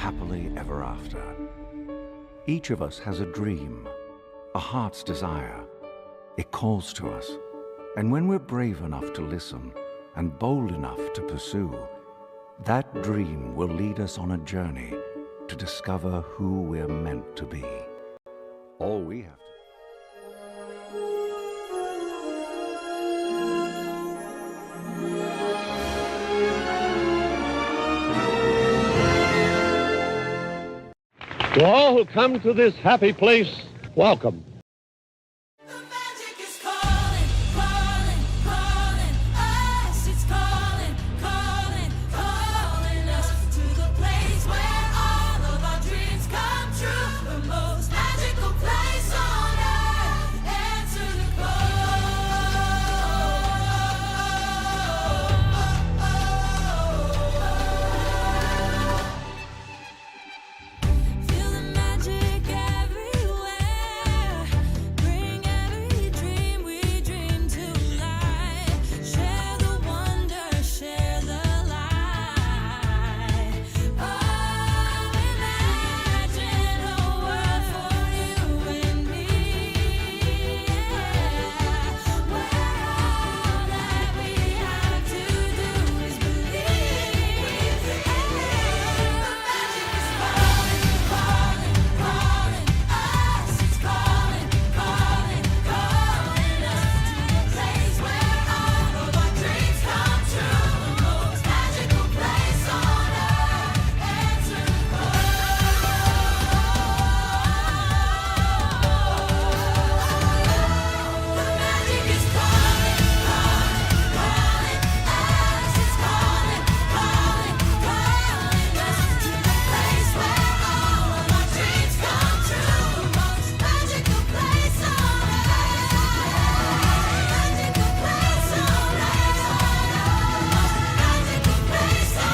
happily ever after. Each of us has a dream, a heart's desire. It calls to us, and when we're brave enough to listen and bold enough to pursue, that dream will lead us on a journey to discover who we're meant to be. All we have to To all who come to this happy place, welcome. The magic is calling, calling, calling us. It's calling, calling, calling us to the place where all of our dreams come true. The most magical place on earth. Answer the Feel the magic everywhere. Bring every dream we dream to life. Share the wonder, share the light. Oh, imagine a world for you and me. Where all that we have to do is believe. The magic is calling, calling, calling us. It's calling, calling, calling us to the place where all of our dreams come true. The most magical place on earth. Answer the The magic is calling, calling, calling us. It's calling, calling, calling us to the place where all of our dreams come true. The most magical place on earth. Magical place on earth. Magical place on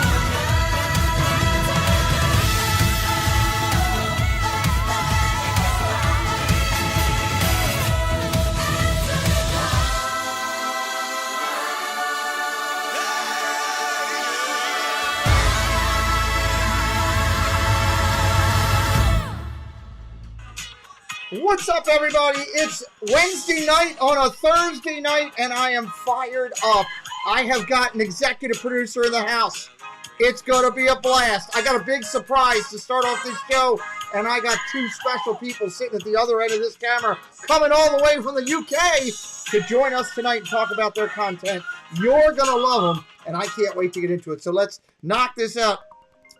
What's up, everybody? It's Wednesday night on a Thursday night, and I am fired up. I have got an executive producer in the house. It's going to be a blast. I got a big surprise to start off this show, and I got two special people sitting at the other end of this camera coming all the way from the UK to join us tonight and talk about their content. You're going to love them, and I can't wait to get into it. So let's knock this out.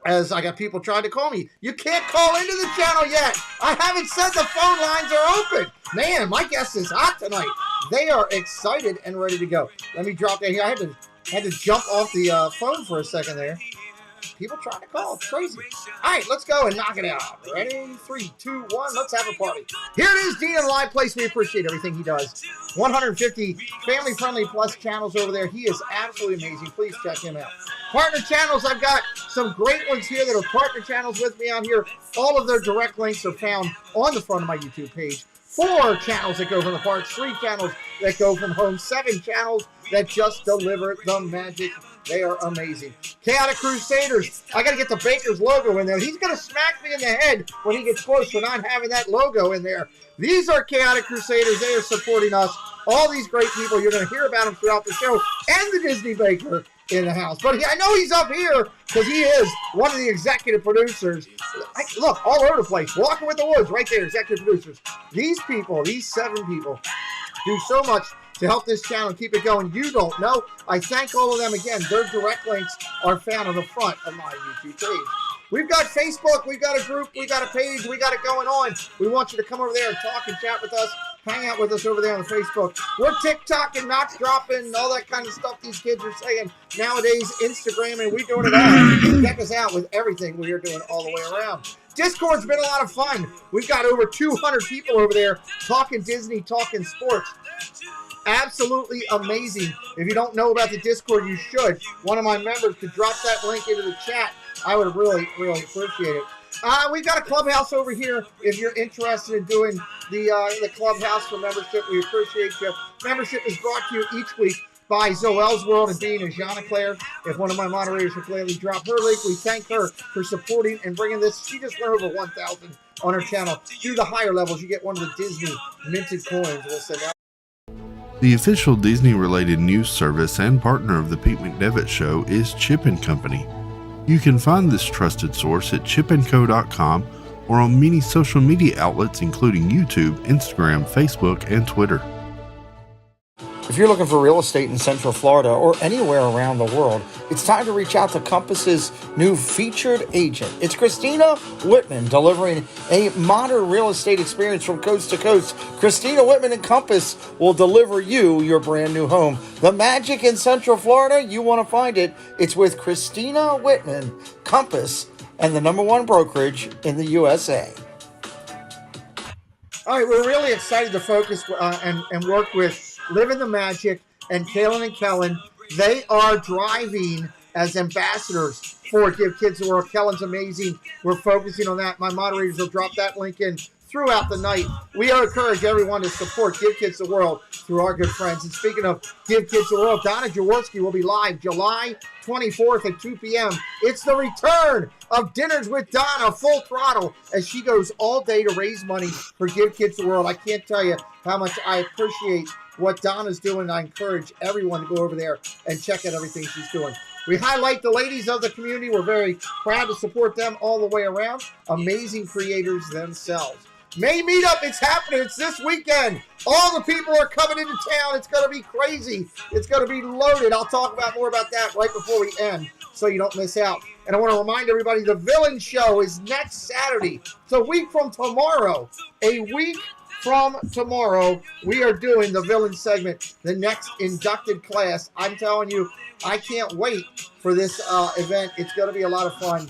As I got people trying to call me. You can't call into the channel yet. I haven't said the phone lines are open. Man, my guest is hot tonight. They are excited and ready to go. Let me drop that here. I had to jump off the phone for a second there. People trying to call. It's crazy. All right, let's go and knock it out. Ready? 3, 2, 1. Let's have a party. Here it is, Dean in Live Place. We appreciate everything he does. 150 family-friendly plus channels over there. He is absolutely amazing. Please check him out. Partner channels, I've got some great ones here that are partner channels with me on here. All of their direct links are found on the front of my YouTube page. 4 channels that go from the parks, 3 channels that go from home, 7 channels that just deliver the magic. They are amazing. Chaotic Crusaders. I got to get the Baker's logo in there. He's going to smack me in the head when he gets close for not having that logo in there. These are Chaotic Crusaders. They are supporting us. All these great people. You're going to hear about them throughout the show. And the Disney Baker in the house. But I know he's up here because he is one of the executive producers. Look, all over the place. Walking with the Woods right there, executive producers. These people, these 7 people, do so much to help this channel and keep it going. You don't know. I thank all of them again. Their direct links are found on the front of my YouTube page. We've got Facebook, we've got a group, we got a page, we got it going on. We want you to come over there and talk and chat with us. Hang out with us over there on the Facebook. We're TikTok and not dropping, all that kind of stuff these kids are saying. Nowadays, Instagram, and we're doing it all. Check us out with everything we are doing all the way around. Discord's been a lot of fun. We've got over 200 people over there talking Disney, talking sports. Absolutely amazing. If you don't know about the Discord, you should. One of my members could drop that link into the chat. I would really, really appreciate it. We've got a clubhouse over here. If you're interested in doing the clubhouse for membership, we appreciate you. Membership is brought to you each week by Zoel's World and being a Jean Claire. If one of my moderators would gladly drop her link, we thank her for supporting and bringing this. She just went over 1,000 on her channel. Do the higher levels, you get one of the Disney minted coins. We'll send out. The official Disney-related news service and partner of the Pete McDevitt Show is Chip & Company. You can find this trusted source at chipandco.com or on many social media outlets including YouTube, Instagram, Facebook, and Twitter. If you're looking for real estate in Central Florida or anywhere around the world, it's time to reach out to Compass's new featured agent. It's Christina Whitman, delivering a modern real estate experience from coast to coast. Christina Whitman and Compass will deliver you your brand new home. The magic in Central Florida, you want to find it. It's with Christina Whitman, Compass, and the #1 brokerage in the USA. All right, we're really excited to focus and work with Living the Magic and Kaylin and Kellen. They are driving as ambassadors for Give Kids the World. Kellen's amazing. We're focusing on that. My moderators will drop that link in throughout the night. We encourage everyone to support Give Kids the World through our good friends. And speaking of Give Kids the World, Donna Jaworski will be live July 24th at 2 p.m. It's the return of Dinners with Donna, full throttle, as she goes all day to raise money for Give Kids the World. I can't tell you how much I appreciate what Donna's doing. I encourage everyone to go over there and check out everything she's doing. We highlight the ladies of the community. We're very proud to support them all the way around. Amazing creators themselves. May Meetup, it's happening. It's this weekend. All the people are coming into town. It's going to be crazy. It's going to be loaded. I'll talk more about that right before we end so you don't miss out. And I want to remind everybody, the Villain Show is next Saturday. It's a week from tomorrow. A week from tomorrow, we are doing the Villain segment, the next inducted class. I'm telling you, I can't wait for this event. It's going to be a lot of fun.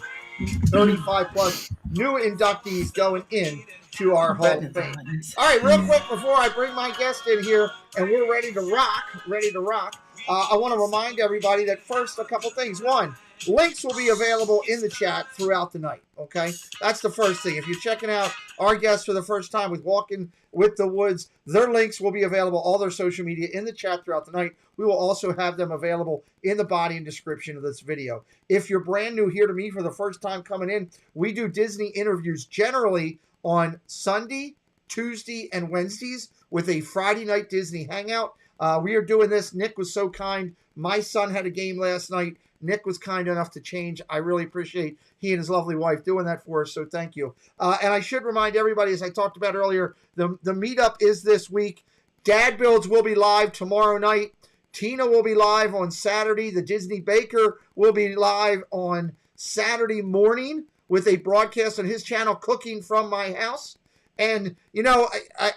35 plus new inductees going in to our Hall of Fame. All right, real quick before I bring my guest in here and we're ready to rock, I want to remind everybody that first, a couple things. One, links will be available in the chat throughout the night, okay? That's the first thing. If you're checking out our guests for the first time with Walking with the Woods, their links will be available, all their social media, in the chat throughout the night. We will also have them available in the body and description of this video. If you're brand new here to me for the first time coming in, we do Disney interviews generally on Sunday, Tuesday, and Wednesdays with a Friday night Disney hangout. We are doing this. Nick was so kind. My son had a game last night. Nick was kind enough to change. I really appreciate he and his lovely wife doing that for us, so thank you. And I should remind everybody, as I talked about earlier, the meetup is this week. Dad Builds will be live tomorrow night. Tina will be live on Saturday. The Disney Baker will be live on Saturday morning with a broadcast on his channel, Cooking from My House. And, you know,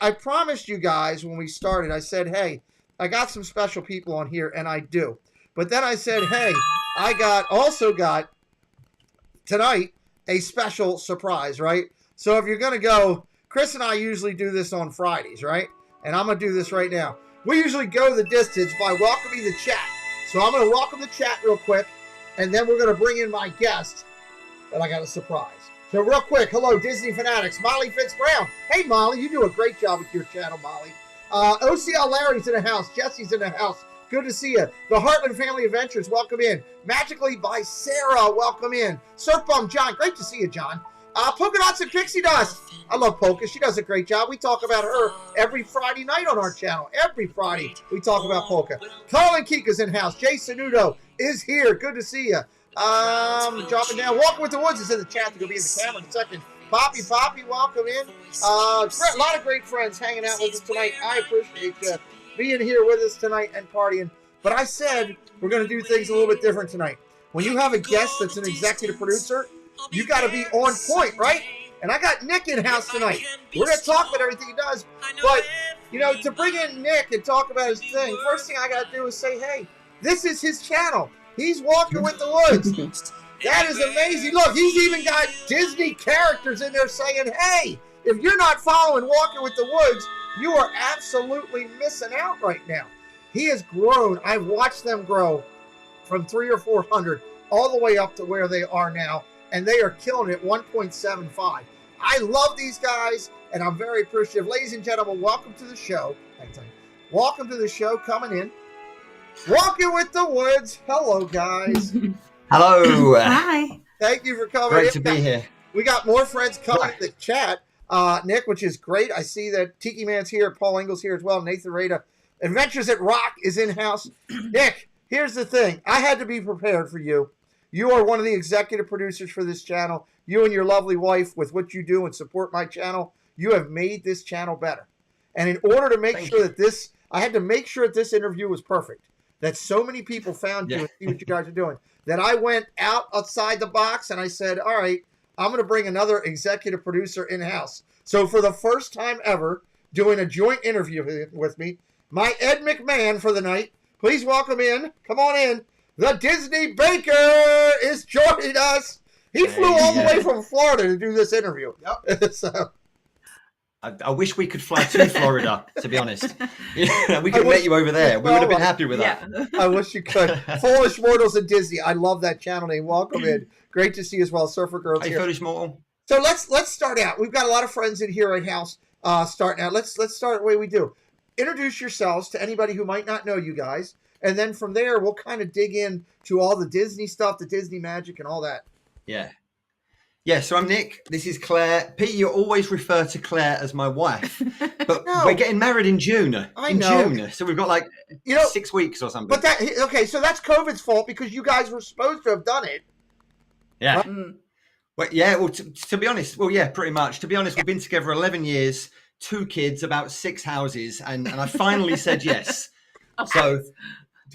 I promised you guys when we started, I said, hey, I got some special people on here, and I do. But then I said, hey, I also got tonight a special surprise, right? So if you're going to go, Chris and I usually do this on Fridays, right? And I'm going to do this right now. We usually go the distance by welcoming the chat. So I'm going to welcome the chat real quick, and then we're going to bring in my guest, and I got a surprise. So real quick, hello, Disney fanatics. Molly Fitz-Brown. Hey, Molly, you do a great job with your channel, Molly. OCL Larry's in the house. Jesse's in the house. Good to see you. The Heartland Family Adventures, welcome in. Magically by Sarah, welcome in. Surf Bum John, great to see you, John. Polka Dots and Pixie Dust. I love Polka. She does a great job. We talk about her every Friday night on our channel. Every Friday we talk about Polka. Colin Kika's in house. Jay Sanudo is here. Good to see you. Dropping down. Walking with the Woods is in the chat. They're going to be in the camera in a second. Poppy, welcome in. A lot of great friends hanging out with us tonight. I appreciate you being here with us tonight and partying. But I said we're going to do things a little bit different tonight. When you have a guest that's an executive producer, you got to be on point, right? And I got Nick in house tonight. We're going to talk about everything he does. But, you know, to bring in Nick and talk about his thing, first thing I got to do is say, hey, this is his channel. He's Walking with the Woods. That is amazing. Look, he's even got Disney characters in there saying, hey, if you're not following Walking with the Woods, you are absolutely missing out right now. He has grown. I've watched them grow from 300 or 400 all the way up to where they are now. And they are killing it, 1.75. I love these guys, and I'm very appreciative. Ladies and gentlemen, welcome to the show. Welcome to the show, coming in Walking with the Woods. Hello, guys. Hello. Hi. Thank you for coming. Great to be here. We got more friends coming in the chat, Nick, which is great. I see that Tiki Man's here, Paul Engel's here as well, Nathan Rada. Adventures at Rock is in-house. Nick, here's the thing. I had to be prepared for you. You are one of the executive producers for this channel. You and your lovely wife, with what you do and support my channel, you have made this channel better. And in order to make sure that this, I had to make sure that this interview was perfect, that so many people found you and see what you guys are doing, that I went outside the box and I said, all right, I'm going to bring another executive producer in-house. So for the first time ever, doing a joint interview with me, my Ed McMahon for the night. Please welcome in. Come on in. The Disney Baker is joining us. He flew all the way from Florida to do this interview. Yep. So, I wish we could fly to Florida, to be honest. We could have met you over there. We would have been happy with that. I wish you could. Foolish Mortals and Disney. I love that channel name. Welcome in. Great to see you as well. Surfer Girls Hey, here. Foolish Mortal. So let's start out. We've got a lot of friends in here at house starting out. Let's start the way we do. Introduce yourselves to anybody who might not know you guys. And then from there, we'll kind of dig in to all the Disney stuff, the Disney magic and all that. Yeah. Yeah, so I'm Nick. This is Claire. Pete, you always refer to Claire as my wife. But No. we're getting married in June. I in know. June. So we've got like 6 weeks or something. But that, okay, so that's COVID's fault because you guys were supposed to have done it. Yeah. Right? Well, yeah, well, to be honest, well, yeah, pretty much. To be honest, we've been together 11 years, 2 kids, about 6 houses, and I finally said yes. So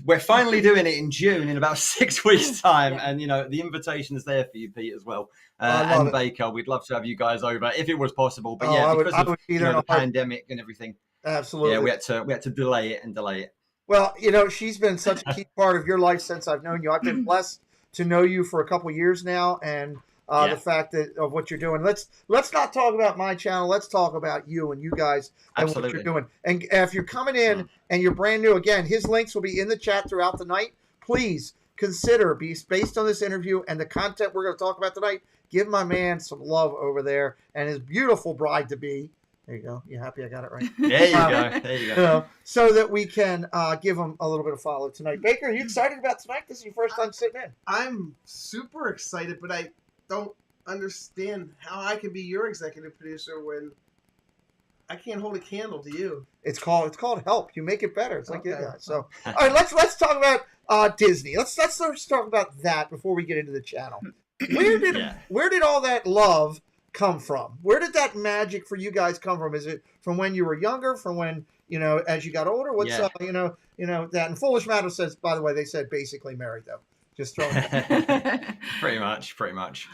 we're finally doing it in June in about 6 weeks' time. And, you know, the invitation is there for you, Pete, as well. And Baker, we'd love to have you guys over if it was possible. But yeah, because of the pandemic and everything. Absolutely. Yeah, we had to delay it. Well, you know, she's been such a key part of your life since I've known you. I've been blessed to know you for a couple years now, and the fact that of what you're doing. Let's not talk about my channel. Let's talk about you and you guys and what you're doing. And if you're coming in and you're brand new, again, his links will be in the chat throughout the night. Please consider, based on this interview and the content we're going to talk about tonight, give my man some love over there and his beautiful bride-to-be. There you go. You happy I got it right? There you go. There you go. So that we can give him a little bit of follow tonight. Baker, are you excited about tonight? This is your first time sitting in. I'm super excited, but I don't understand how I can be your executive producer when I can't hold a candle to you. It's called help. You make it better. It's like so. All right, let's talk about Disney. Let's talk about that before we get into the channel. Where did all that love come from? Where did that magic for you guys come from? Is it from when you were younger? From when, you know, as you got older? What's you know that? And Foolish Matter says, by the way, they said basically married though. Just throwing it. Pretty much.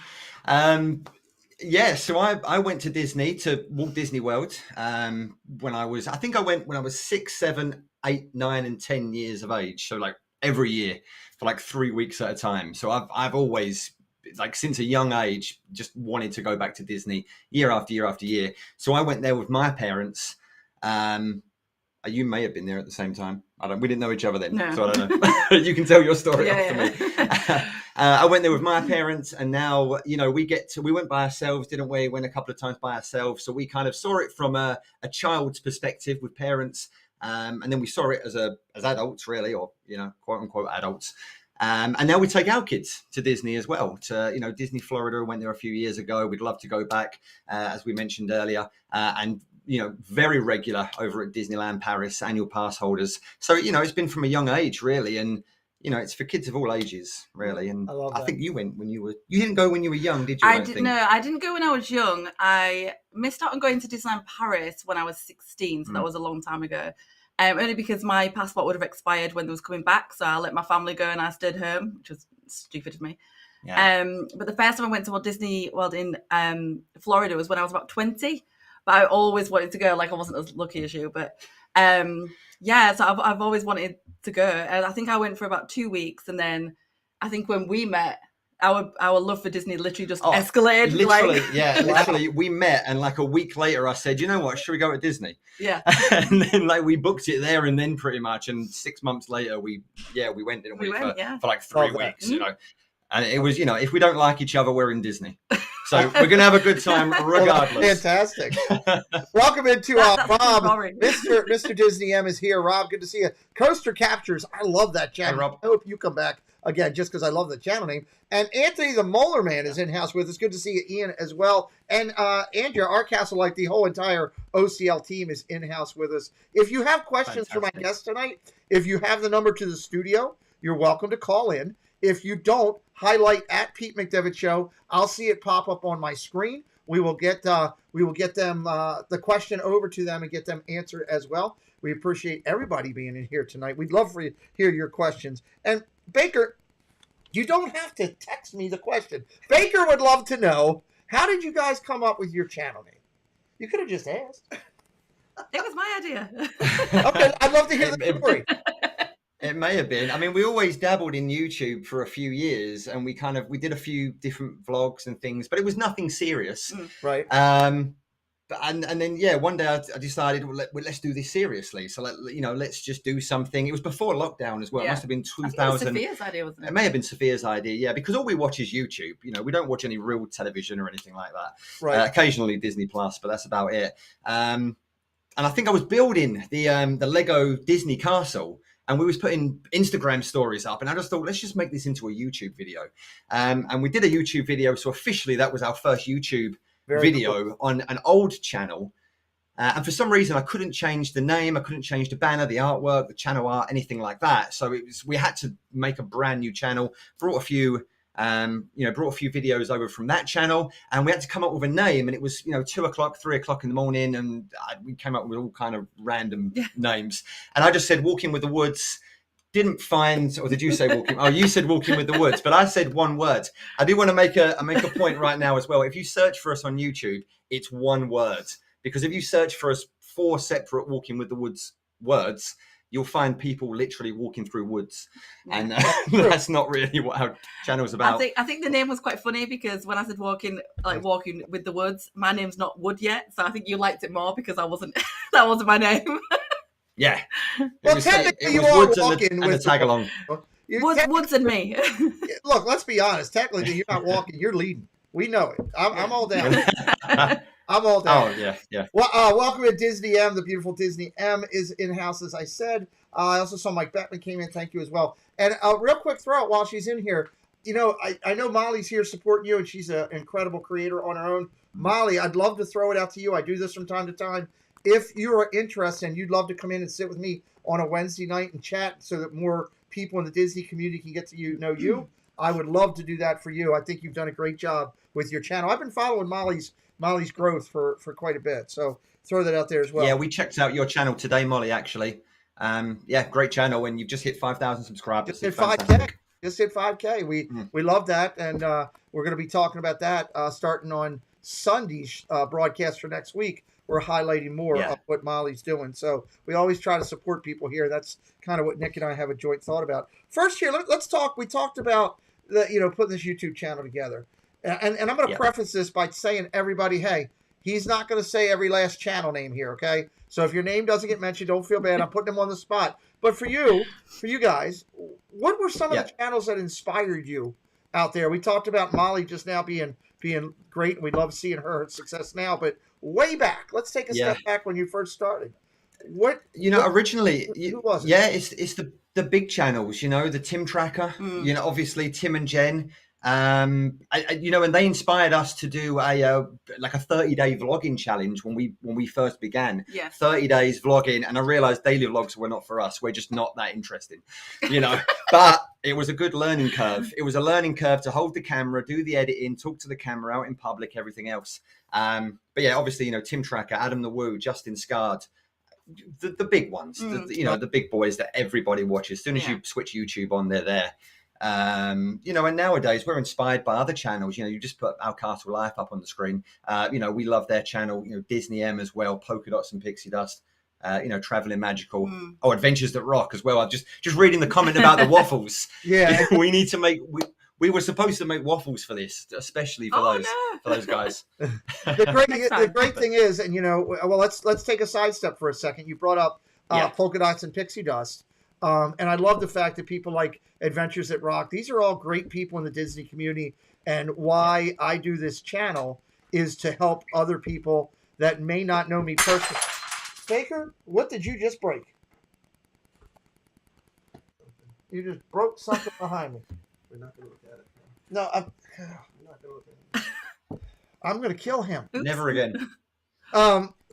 Yeah, so I went to Disney, to Walt Disney World, when I went when I was 6, 7, 8, 9, and 10 years of age. So like every year for like 3 weeks at a time. So I've always, like since a young age, just wanted to go back to Disney year after year after year. So I went there with my parents. You may have been there at the same time. We didn't know each other then, so I don't know. You can tell your story after me. I went there with my parents, and now, you know, we went by ourselves, didn't we? Went a couple of times by ourselves. So we kind of saw it from a child's perspective with parents. And then we saw it as adults, really, or, you know, quote unquote adults. And now we take our kids to Disney as well, to, you know, Disney Florida. Went there a few years ago. We'd love to go back, as we mentioned earlier, and, you know, very regular over at Disneyland Paris, annual pass holders. So, you know, it's been from a young age, really. And, you know, it's for kids of all ages, really. And I think you went when you didn't go when you were young, did you? I didn't go when I was young. I missed out on going to Disneyland Paris when I was 16. So that was a long time ago. Only because my passport would have expired when they was coming back. So I let my family go and I stayed home, which was stupid of me. Yeah. But the first time I went to Walt Disney World in Florida was when I was about 20. But I always wanted to go. Like, I wasn't as lucky as you. But yeah, so I've always wanted to go. And I think I went for about 2 weeks. And then I think when we met, our love for Disney literally just escalated. Literally, literally, we met, and like a week later, I said, "You know what? Should we go to Disney?" Yeah, and then like we booked it there, and then pretty much, and 6 months later, we went, didn't we? For like 3 weeks, you know. And it was, you know, if we don't like each other, we're in Disney. So we're going to have a good time regardless. Fantastic. Welcome into That's Rob. boring. Mr. Disney M is here. Rob, good to see you. Coaster Captures. I love that channel. Rob. I hope you come back again just because I love the channel name. And Anthony the Molar Man is in house with us. Good to see you, Ian, as well. And Andrea, our Castle, like the whole entire OCL team, is in house with us. If you have questions for my guest tonight, if you have the number to the studio, you're welcome to call in. If you don't, highlight at Pete McDevitt Show. I'll see it pop up on my screen. We will get them the question over to them and get them answered as well. We appreciate everybody being in here tonight. We'd love for you to hear your questions. And Baker, you don't have to text me the question. Baker would love to know, how did you guys come up with your channel name? You could have just asked. It was my idea. Okay, I'd love to hear the story. It may have been. I mean, we always dabbled in YouTube for a few years, and we did a few different vlogs and things, but it was nothing serious. Right. And then one day I decided, let's do this seriously. So let's just do something. It was before lockdown as well. Yeah. It must have been I think it 2000. was Sophia's idea, wasn't it? It may have been Sophia's idea, yeah, because all we watch is YouTube. We don't watch any real television or anything like that. Right. Occasionally Disney Plus, but that's about it. And I think I was building the Lego Disney castle, and we was putting Instagram stories up, and I just thought, let's just make this into a YouTube video. And we did a YouTube video, so officially that was our first YouTube video on an old channel. And for some reason, I couldn't change the name, I couldn't change the banner, the artwork, the channel art, anything like that. So we had to make a brand new channel. Brought a few videos over from that channel, and we had to come up with a name. And it was 2:00, 3:00 in the morning, and we came up with all kind of random names. And I just said Walking with the Woods. Didn't find, or did you say Walking? Oh, you said Walking with the Woods, but I said one word. I do want to make a point right now as well. If you search for us on YouTube, it's one word, because if you search for us 4 separate Walking with the Woods words, you'll find people literally walking through woods, and that's not really what our channel's about. I think the name was quite funny, because when I said Walking with the Woods, my name's not Wood yet, so I think you liked it more because I wasn't. That wasn't my name. Yeah. Well, technically, you are walking with the tag along. Woods and me. Look, let's be honest. Technically, you're not walking. You're leading. We know it. I'm all down. I'm all down. Oh, yeah. Well, welcome to Disney M. The beautiful Disney M is in house, as I said. I also saw Mike Bettman came in. Thank you as well. And a real quick throw out while she's in here. I know Molly's here supporting you, and she's an incredible creator on her own. Molly, I'd love to throw it out to you. I do this from time to time. If you are interested and you'd love to come in and sit with me on a Wednesday night and chat so that more people in the Disney community can get to know you, I would love to do that for you. I think you've done a great job with your channel. I've been following Molly's growth for quite a bit. So throw that out there as well. Yeah, we checked out your channel today, Molly, actually. Great channel, and you've just hit 5,000 subscribers. Just hit 5K. Just hit 5K. We love that, and we're going to be talking about that starting on Sunday's broadcast for next week. We're highlighting more of what Molly's doing. So we always try to support people here. That's kind of what Nick and I have a joint thought about. First here, let's talk. We talked about putting this YouTube channel together. And I'm going to preface this by saying, everybody, hey, he's not going to say every last channel name here, okay? So if your name doesn't get mentioned, don't feel bad. I'm putting him on the spot. But for you guys, what were some of the channels that inspired you out there? We talked about Molly just now being great, and we love seeing her success now. But way back, let's take a step back when you first started. Originally, who was it? It's the big channels. The Tim Tracker. Obviously Tim and Jen. And they inspired us to do a 30-day vlogging challenge when we first began. 30 days vlogging, and I realized daily vlogs were not for us. We're just not that interesting, but it was a good learning curve. It was a learning curve to hold the camera, do the editing, talk to the camera out in public, everything else. But yeah, obviously, Tim Tracker, Adam the Woo, Justin Scard, the big ones, the big boys that everybody watches. As soon as you switch YouTube on, they're there. And nowadays we're inspired by other channels. You just put Our Castle Life up on the screen. We love their channel. Disney M as well, Polka Dots and Pixie Dust. Traveling Magical. Adventures That Rock as well. I'm just reading the comment about the waffles. We need to make. We were supposed to make waffles for this, especially for those guys. The great thing is, and let's take a sidestep for a second. You brought up Polka Dots and Pixie Dust. And I love the fact that people like Adventures that Rock, these are all great people in the Disney community. And why I do this channel is to help other people that may not know me personally. Baker, what did you just break? You just broke something behind me. We're not going to look at it. No, We're not going to look at it. I'm going to kill him. Never again.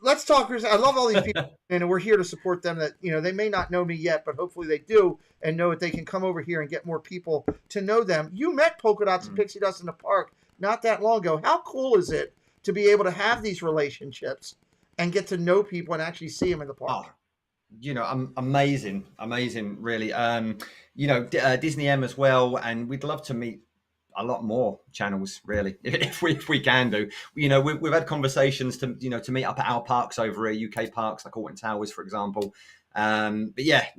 Let's talk. I love all these people, and we're here to support them. That they may not know me yet, but hopefully they do, and know that they can come over here and get more people to know them. You met Polka Dots and Pixie Dust in the park not that long ago. How cool is it to be able to have these relationships and get to know people and actually see them in the park? Amazing, really. Disney M as well, and we'd love to meet a lot more channels, really, if we can do. We've had conversations to meet up at our parks over here, UK parks like Alton Towers, for example. It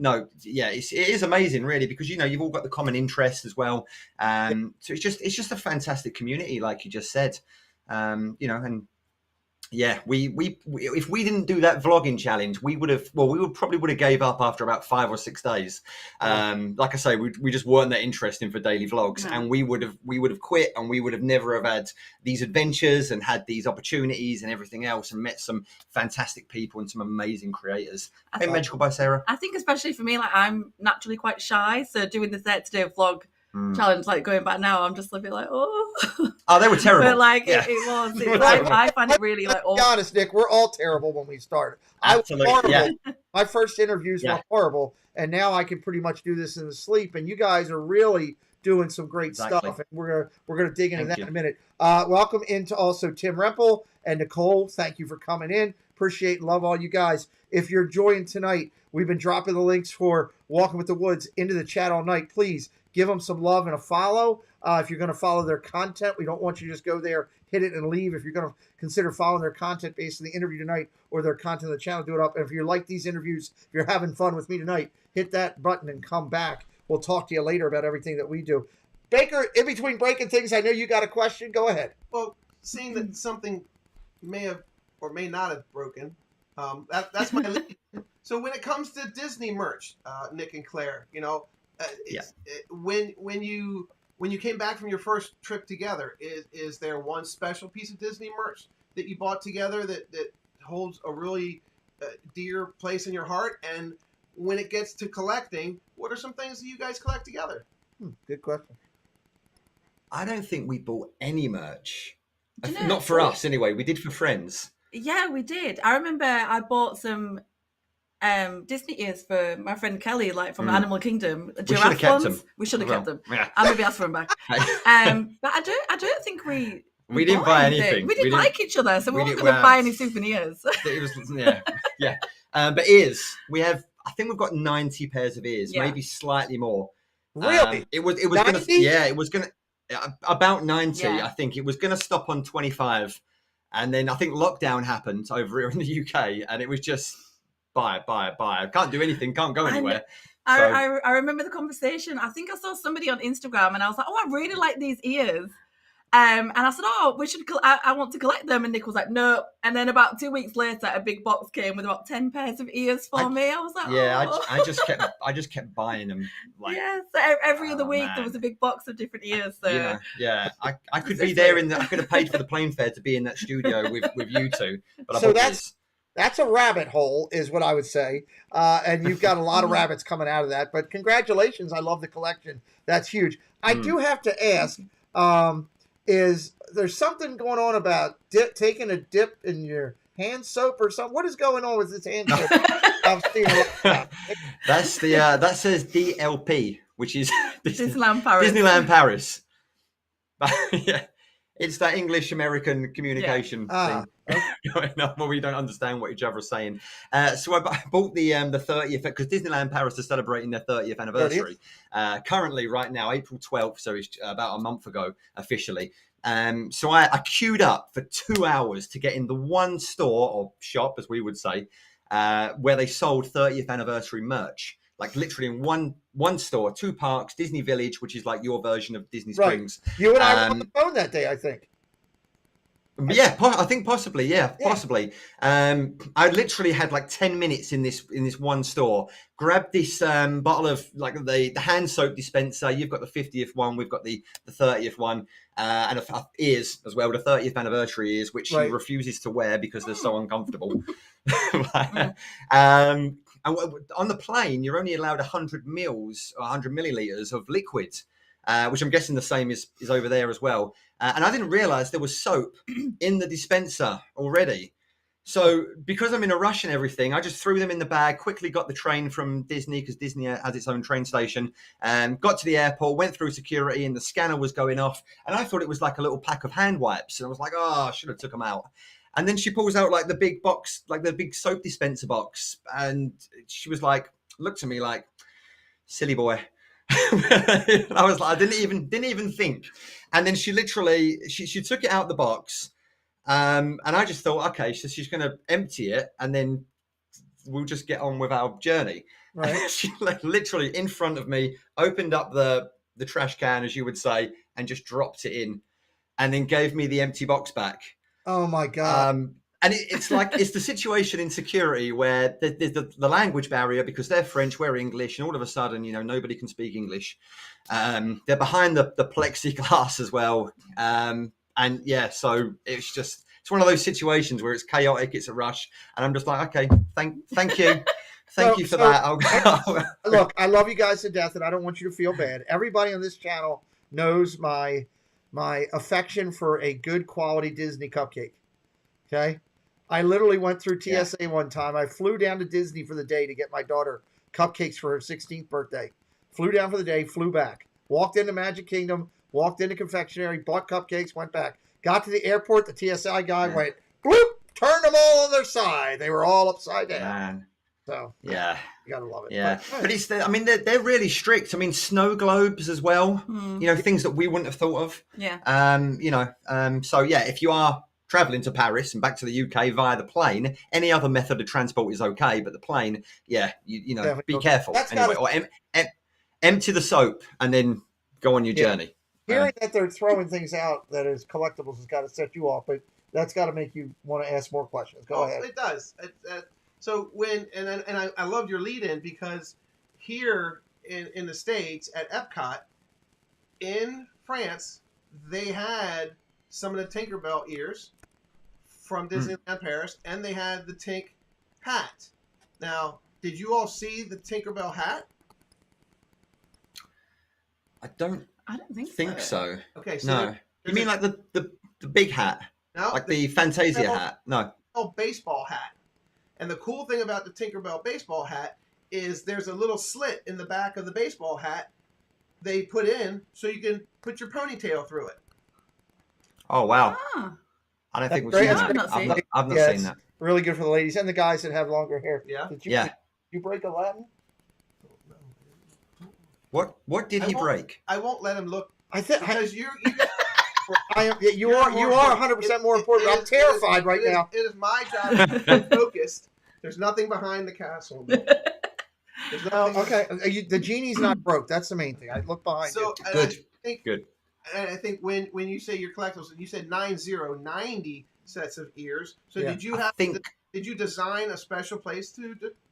is amazing, really, because you've all got the common interests as well. So it's just a fantastic community, like you just said. And yeah, we if we didn't do that vlogging challenge, we probably would have gave up after about 5 or 6 days. Like I say, we just weren't that interesting for daily vlogs, and we would have quit, and we would have never have had these adventures and had these opportunities and everything else, and met some fantastic people and some amazing creators. Hey, Magical by Sarah. I think especially for me, like I'm naturally quite shy, so doing the 30-day vlog challenge, like going back now, I'm just a bit like, they were terrible. But like it was. I find it really like. To be honest, Nick, we're all terrible when we started. Absolutely, I was horrible. Yeah. My first interviews were horrible, and now I can pretty much do this in the sleep. And you guys are really doing some great stuff, and we're gonna dig into that in a minute. Welcome into also Tim Rempel and Nicole. Thank you for coming in. Appreciate and love all you guys. If you're enjoying tonight, we've been dropping the links for Walking with the Woods into the chat all night. Please give them some love and a follow. If you're going to follow their content, we don't want you to just go there, hit it, and leave. If you're going to consider following their content based on the interview tonight or their content on the channel, do it up. And if you like these interviews, if you're having fun with me tonight, hit that button and come back. We'll talk to you later about everything that we do. Baker, in between breaking things, I know you got a question. Go ahead. Well, seeing that something may have or may not have broken, that's my lead. So when it comes to Disney merch, Nick and Claire, when you came back from your first trip together, is there one special piece of Disney merch that you bought together that holds a really dear place in your heart? And when it gets to collecting, what are some things that you guys collect together? Good question. I don't think we bought any merch. Not for us, anyway. We did for friends. Yeah, we did. I remember I bought some Disney ears for my friend Kelly, like from Animal Kingdom. We should have kept them. We should have kept them. Yeah. I maybe ask for them back. But I don't think we didn't buy anything. We didn't like each other, so we weren't going to buy any souvenirs. It was but ears. I think we've got 90 pairs of ears, maybe slightly more. Really? It was 90? it was gonna about 90. Yeah. I think it was gonna stop on 25, and then I think lockdown happened over here in the UK, and it was just buy. I can't do anything, can't go anywhere. I remember the conversation. I think I saw somebody on Instagram, and I was like, I really like these ears. And I said, we should. I want to collect them. And Nick was like, no. And then about 2 weeks later, a big box came with about 10 pairs of ears for me. I was like, I just kept buying them. Like, so every other week there was a big box of different ears. So I could be there I could have paid for the plane fare to be in that studio with you two. But so that's a rabbit hole, is what I would say. And you've got a lot of rabbits coming out of that. But congratulations. I love the collection. That's huge. I do have to ask, is there something going on about taking a dip in your hand soap or something? What is going on with this hand soap? I'm seeing that's that says DLP, which is Disneyland Paris. Disneyland Paris. Yeah, it's that English American communication thing going on where we don't understand what each other are saying. So I bought the 30th, because Disneyland Paris is celebrating their 30th anniversary. Currently, right now, April 12th, so it's about a month ago officially. So I queued up for 2 hours to get in the one store, or shop as we would say, where they sold 30th anniversary merch. Like literally in one store, 2 parks, Disney Village, which is like your version of Disney Springs. You and I were on the phone that day, I think. Yeah, I think possibly. Yeah, Yeah. possibly. I literally had like 10 minutes in this one store. Grabbed this bottle of like the hand soap dispenser. You've got the 50th one. We've got the 30th one, and ears as well. The 30th anniversary ears, which she Right. refuses to wear because they're so uncomfortable. And on the plane, you're only allowed 100 mils or 100 milliliters of liquid. Which I'm guessing the same is over there as well. And I didn't realize there was soap in the dispenser already. So because I'm in a rush and everything, I just threw them in the bag, quickly got the train from Disney because Disney has its own train station, got to the airport, went through security and the scanner was going off. And I thought it was like a little pack of hand wipes. And I was like, oh, I should have took them out. And then she pulls out like the big box, like the big soap dispenser box. And she was like, looked at me like, silly boy. I was like, I didn't even think. And then she literally she took it out the box, and I just thought, okay, so she's going to empty it, and then we'll just get on with our journey. Right. She like literally in front of me opened up the trash can, as you would say, and just dropped it in, and then gave me the empty box back. Oh my God. And it's like it's the situation in security where there's the language barrier because they're French, we're English, and all of a sudden, nobody can speak English. They're behind the plexiglass as well, and yeah, so it's one of those situations where it's chaotic, it's a rush, and I'm just like, okay, thank you, thank you for that. Look, I love you guys to death, and I don't want you to feel bad. Everybody on this channel knows my affection for a good quality Disney cupcake. Okay. I literally went through TSA one time. I flew down to Disney for the day to get my daughter cupcakes for her 16th birthday. Flew down for the day, flew back. Walked into Magic Kingdom, walked into confectionery, bought cupcakes, went back. Got to the airport, the TSA guy went, bloop, turned them all on their side. They were all upside down. Man. So, yeah. You got to love it. Yeah. But it's, they're really strict. I mean, snow globes as well, things that we wouldn't have thought of. Yeah. So yeah, if you are traveling to Paris and back to the UK via the plane, any other method of transport is okay, but the plane, yeah, you know, be careful. Anyway, or empty the soap and then go on your journey. Hearing that they're throwing things out that is collectibles has got to set you off, but that's got to make you want to ask more questions. Go ahead. It does. So when I love your lead in because here in the States at Epcot in France they had some of the Tinkerbell ears from Disneyland Paris, and they had the Tink hat. Now, did you all see the Tinkerbell hat? I don't think so. Okay, so no. You mean like the big hat? No, like the Fantasia hat? No. Baseball hat. And the cool thing about the Tinkerbell baseball hat is there's a little slit in the back of the baseball hat they put in so you can put your ponytail through it. Oh, wow. Ah. I don't think we've seen that. I've not seen that. Really good for the ladies and the guys that have longer hair. Yeah. Did you break Aladdin? What did he break? I won't let him look. I think because you you are 100% more important. I'm terrified right now. It is my job to be focused. There's nothing behind the castle. Okay. The genie's not broke. That's the main thing. I look behind you. Good. And I think when you say your collectibles, you said 90 sets of ears. So did you did you design a special place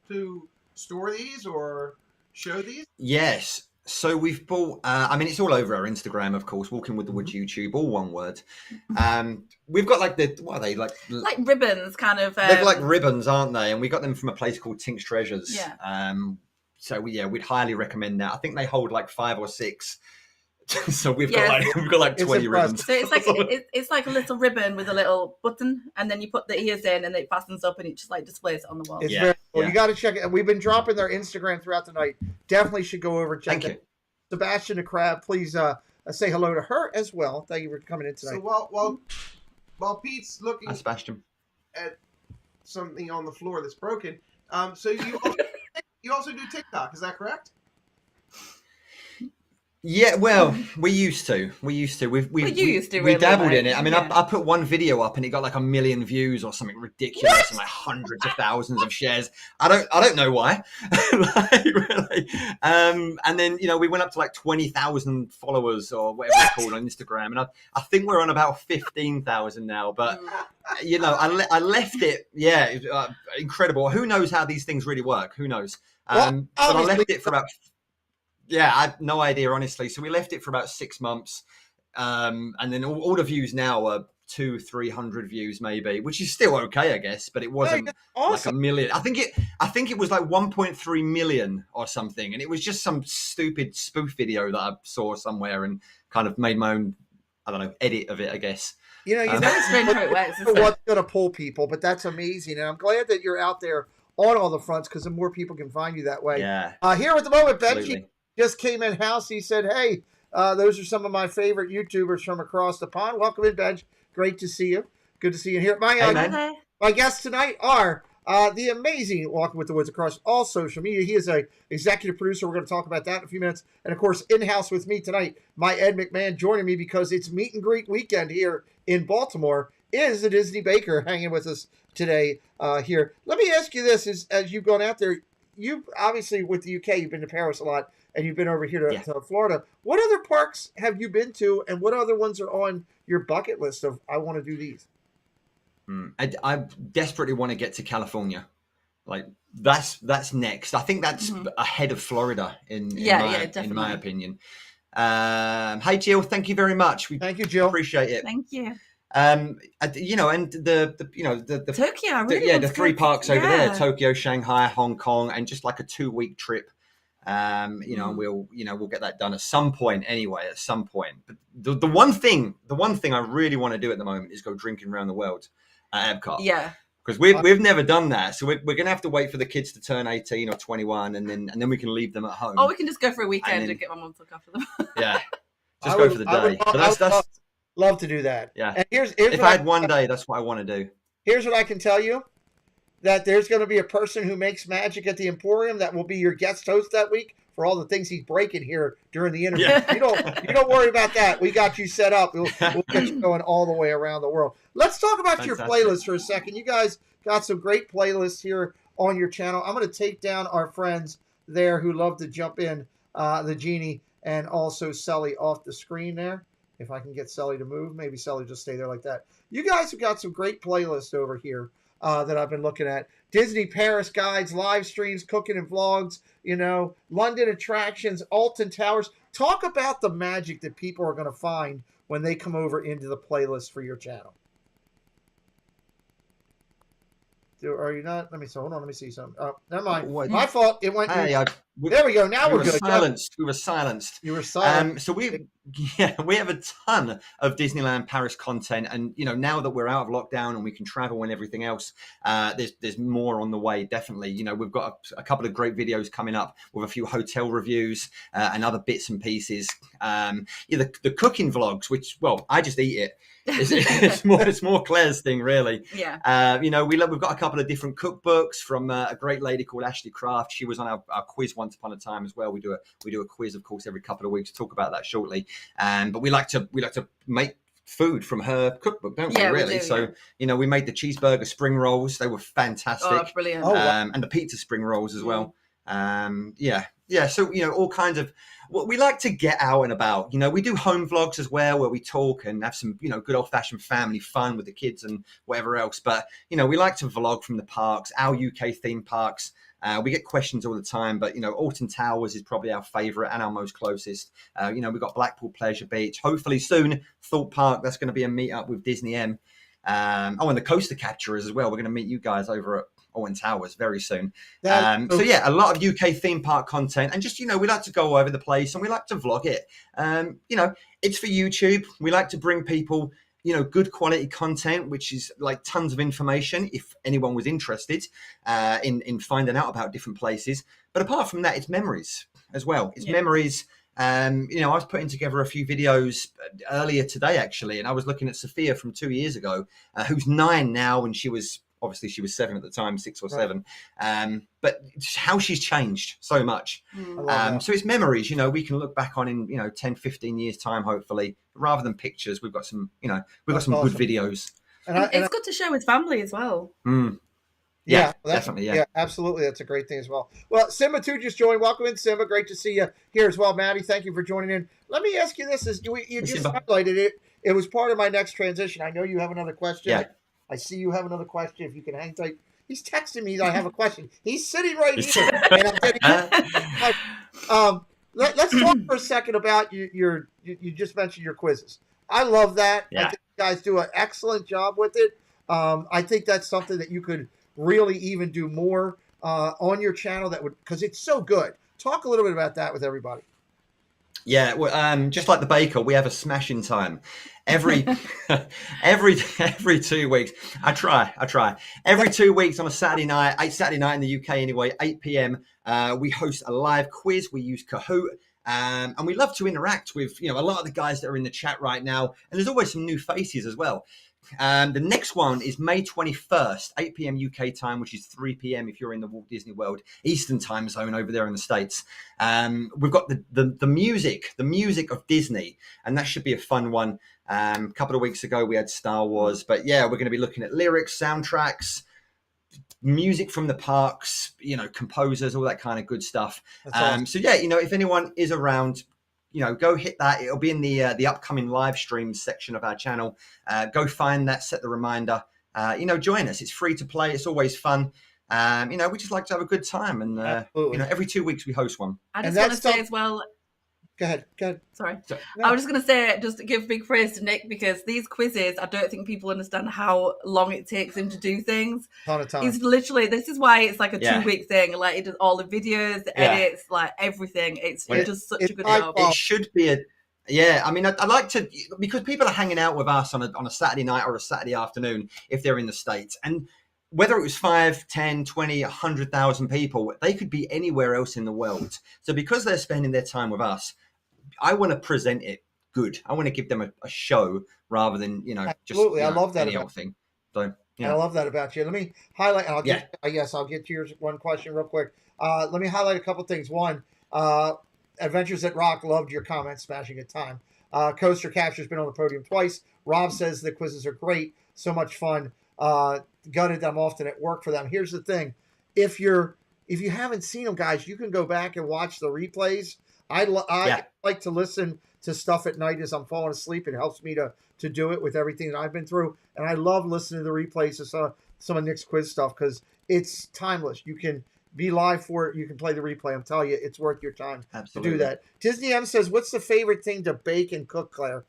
to store these or show these? Yes. So we've bought. It's all over our Instagram, of course. Walking with the Woods YouTube, all one word. We've got what are they like ribbons, kind of. They're like ribbons, aren't they? And we got them from a place called Tink's Treasures. Yeah. So we'd highly recommend that. I think they hold like 5 or 6. So we've got like 20 ribbons. So it's like a little ribbon with a little button, and then you put the ears in, and it fastens up, and it just like displays it on the wall. It's very cool. You got to check it. We've been dropping their Instagram throughout the night. Definitely should go over and check it. Sebastian the Crab, please say hello to her as well. Thank you for coming in tonight. So while Pete's looking at something on the floor that's broken, so you also do TikTok, is that correct? Yeah, well, we used to. We you used to we really, dabbled like, in it. I mean, yeah. I put one video up and it got like 1 million views or something ridiculous, and like hundreds of thousands of shares. I don't know why. Like, really. And then we went up to like 20,000 followers or whatever it's called on Instagram, and I think we're on about 15,000 now. But I left it. Yeah, incredible. Who knows how these things really work? Who knows? Well, But I left obviously- it for about. Yeah, I had no idea, honestly. So we left it for about 6 months. And then all the views now are 200-300 views maybe, which is still okay, I guess, but it wasn't that's like awesome. 1 million. I think it was like 1.3 million or something. And it was just some stupid spoof video that I saw somewhere and kind of made my own, I don't know, edit of it, I guess. You know, you Very strange how it works, isn't it? what's going to pull people, but that's amazing. And I'm glad that you're out there on all the fronts because the more people can find you that way. Yeah. Here at the moment, Benji Absolutely. just came in house. He said, hey, those are some of my favorite YouTubers from across the pond. Welcome in, Benj. Great to see you. Good to see you here. Hey, man. Okay. My guests tonight are the amazing Walking with the Woods across all social media. He is a executive producer. We're going to talk about that in a few minutes. And, of course, in-house with me tonight, my Ed McMahon joining me because it's meet and greet weekend here in Baltimore is the Disney Baker hanging with us today here. Let me ask you this, as you've gone out there, you obviously with the UK, you've been to Paris a lot, and you've been over here to Florida. What other parks have you been to, and what other ones are on your bucket list of, I want to do these? I desperately want to get to California. Like that's next. I think that's ahead of Florida in my definitely. opinion. Hey Jill, thank you very much. We Thank you, Jill. appreciate it. Thank you. And the Tokyo, I really the want to go 3 to- parks over there, yeah. Tokyo, Shanghai, Hong Kong, and just like a 2-week trip. And we'll get that done at some point anyway, at some point. But the one thing I really want to do at the moment is go drinking around the world at Epcot. Yeah. Because we've never done that, so we're gonna have to wait for the kids to turn 18 or 21, and then we can leave them at home. Or we can just go for a weekend And then- and get my mum to look after them. Yeah, I just would- go for the I would day. love- But I would that's love to do that. yeah. And here's If what I had one day, that's what I want to do. Here's what I can tell you: that there's going to be a person who makes magic at the Emporium that will be your guest host that week for all the things he's breaking here during the interview. Yeah. You don't worry about that. We got you set up. We'll get you going all the way around the world. Let's talk about your Fantastic. playlist for a second. You guys got some great playlists here on your channel. I'm going to take down our friends there who love to jump in, the Genie and also Sully off the screen there. If I can get Sully to move, maybe Sully just stay there like that. You guys have got some great playlists over here that I've been looking at. Disney Paris guides, live streams, cooking and vlogs, London attractions, Alton Towers. Talk about the magic that people are going to find when they come over into the playlist for your channel. Are you not? Let me see. Hold on. Let me see something. Never mind. What? My fault. It went. Hey, There we go. Now we we're were good. silenced. We were silenced. You were silent. So we have a ton of Disneyland Paris content, and now that we're out of lockdown and we can travel and everything else, there's more on the way. Definitely, we've got a couple of great videos coming up with a few hotel reviews and other bits and pieces. The cooking vlogs, which I just eat it. It's more Claire's thing, really. Yeah. We've got a couple of different cookbooks from a great lady called Ashley Craft. She was on our quiz once upon a time as well. We do a quiz, of course, every couple of weeks. Talk about that shortly. But we like to make food from her cookbook, don't we? Yeah, we really. do, So we made the cheeseburger spring rolls. They were fantastic. Oh, brilliant. Oh, wow. And the pizza spring rolls as well. So all kinds of we like to get out and about. We do home vlogs as well, where we talk and have some good old-fashioned family fun with the kids and whatever else. But we like to vlog from the parks, our UK theme parks. We get questions all the time, but Alton Towers is probably our favorite and our most closest. We've got Blackpool Pleasure Beach. Hopefully soon, Thorpe Park. That's going to be a meet up with Disney M. And the Coaster Capturers as well. We're going to meet you guys over at Alton Towers very soon. A lot of UK theme park content, and just we like to go all over the place and we like to vlog it. It's for YouTube. We like to bring people good quality content, which is like tons of information if anyone was interested in finding out about different places. But apart from that, it's memories as well. It's memories. I was putting together a few videos earlier today, actually, and I was looking at Sophia from 2 years ago, who's 9 now, and she was obviously she was 7 at the time, 6 or 7. But how she's changed so much. I love that. So it's memories, you know, we can look back on in, you know, 10, 15 years time, hopefully, rather than pictures. We've got some, you know, we've got That's some awesome. good videos. And It's good to share with family as well. Yeah, that's- definitely. Yeah. absolutely. That's a great thing as well. Well, Simba too just joined. Welcome in, Simba. Great to see you here as well, Maddie. Thank you for joining in. Let me ask you this: you just Simba. highlighted it. It was part of my next transition. I know you have another question. Yeah. I see you have another question. If you can hang tight. He's texting me that I have a question. He's sitting right here. And I'm getting, let's talk for a second about you just mentioned your quizzes. I love that. Yeah. I think you guys do an excellent job with it. I think that's something that you could really even do more on your channel, that would, because it's so good. Talk a little bit about that with everybody. Yeah, well, just like the baker, we have a smashing time every every 2 weeks. I try every 2 weeks on a Saturday night in the UK anyway, 8 p.m. We host a live quiz. We use Kahoot. And we love to interact with, you know, a lot of the guys that are in the chat right now, and there's always some new faces as well. The next one is May 21st, 8 p.m. UK time, which is 3 p.m. if you're in the Walt Disney World Eastern time zone over there in the States. We've got the music of Disney, and that should be a fun one. A couple of weeks ago, we had Star Wars, but yeah, we're going to be looking at lyrics, soundtracks, music from the parks, you know, composers, all that kind of good stuff. Awesome. So yeah, you know, if anyone is around, you know, go hit that. It'll be in the upcoming live streams section of our channel. Go find that, set the reminder. You know, join us. It's free to play. It's always fun. You know, we just like to have a good time. And, you know, every 2 weeks we host one. I And just want to that's say as well. Go ahead. Sorry. No. I was just going to say, just to give big praise to Nick, because these quizzes, I don't think people understand how long it takes him to do things. Ton of time. He's literally, this is why it's like a Yeah. 2 week thing. Like, he does all the videos, the edits, like everything. It's Well, just such it's a good high job. It should be I mean, I like to, because people are hanging out with us on a Saturday night or a Saturday afternoon if they're in the States. And whether it was 5, 10, 20, 100,000 people, they could be anywhere else in the world. So because they're spending their time with us, I want to present it good. I want to give them a show rather than, you know, Absolutely. just I love that any about old thing. So, I love that about you. Let me highlight. I'll Yeah. get to your one question real quick. Let me highlight a couple things. One, Adventures at Rock loved your comments, smashing at time. Coaster Capture's been on the podium twice. Rob says the quizzes are great, so much fun. Gutted that I'm often at work for them. Here's the thing: if you haven't seen them, guys, you can go back and watch the replays. I like to listen to stuff at night as I'm falling asleep. It helps me to do it with everything that I've been through, and I love listening to the replays of some of Nick's quiz stuff because it's timeless. You can be live for it. You can play the replay. I'm telling you, it's worth your time Absolutely. to do that. Disney M says, "What's the favorite thing to bake and cook, Claire?"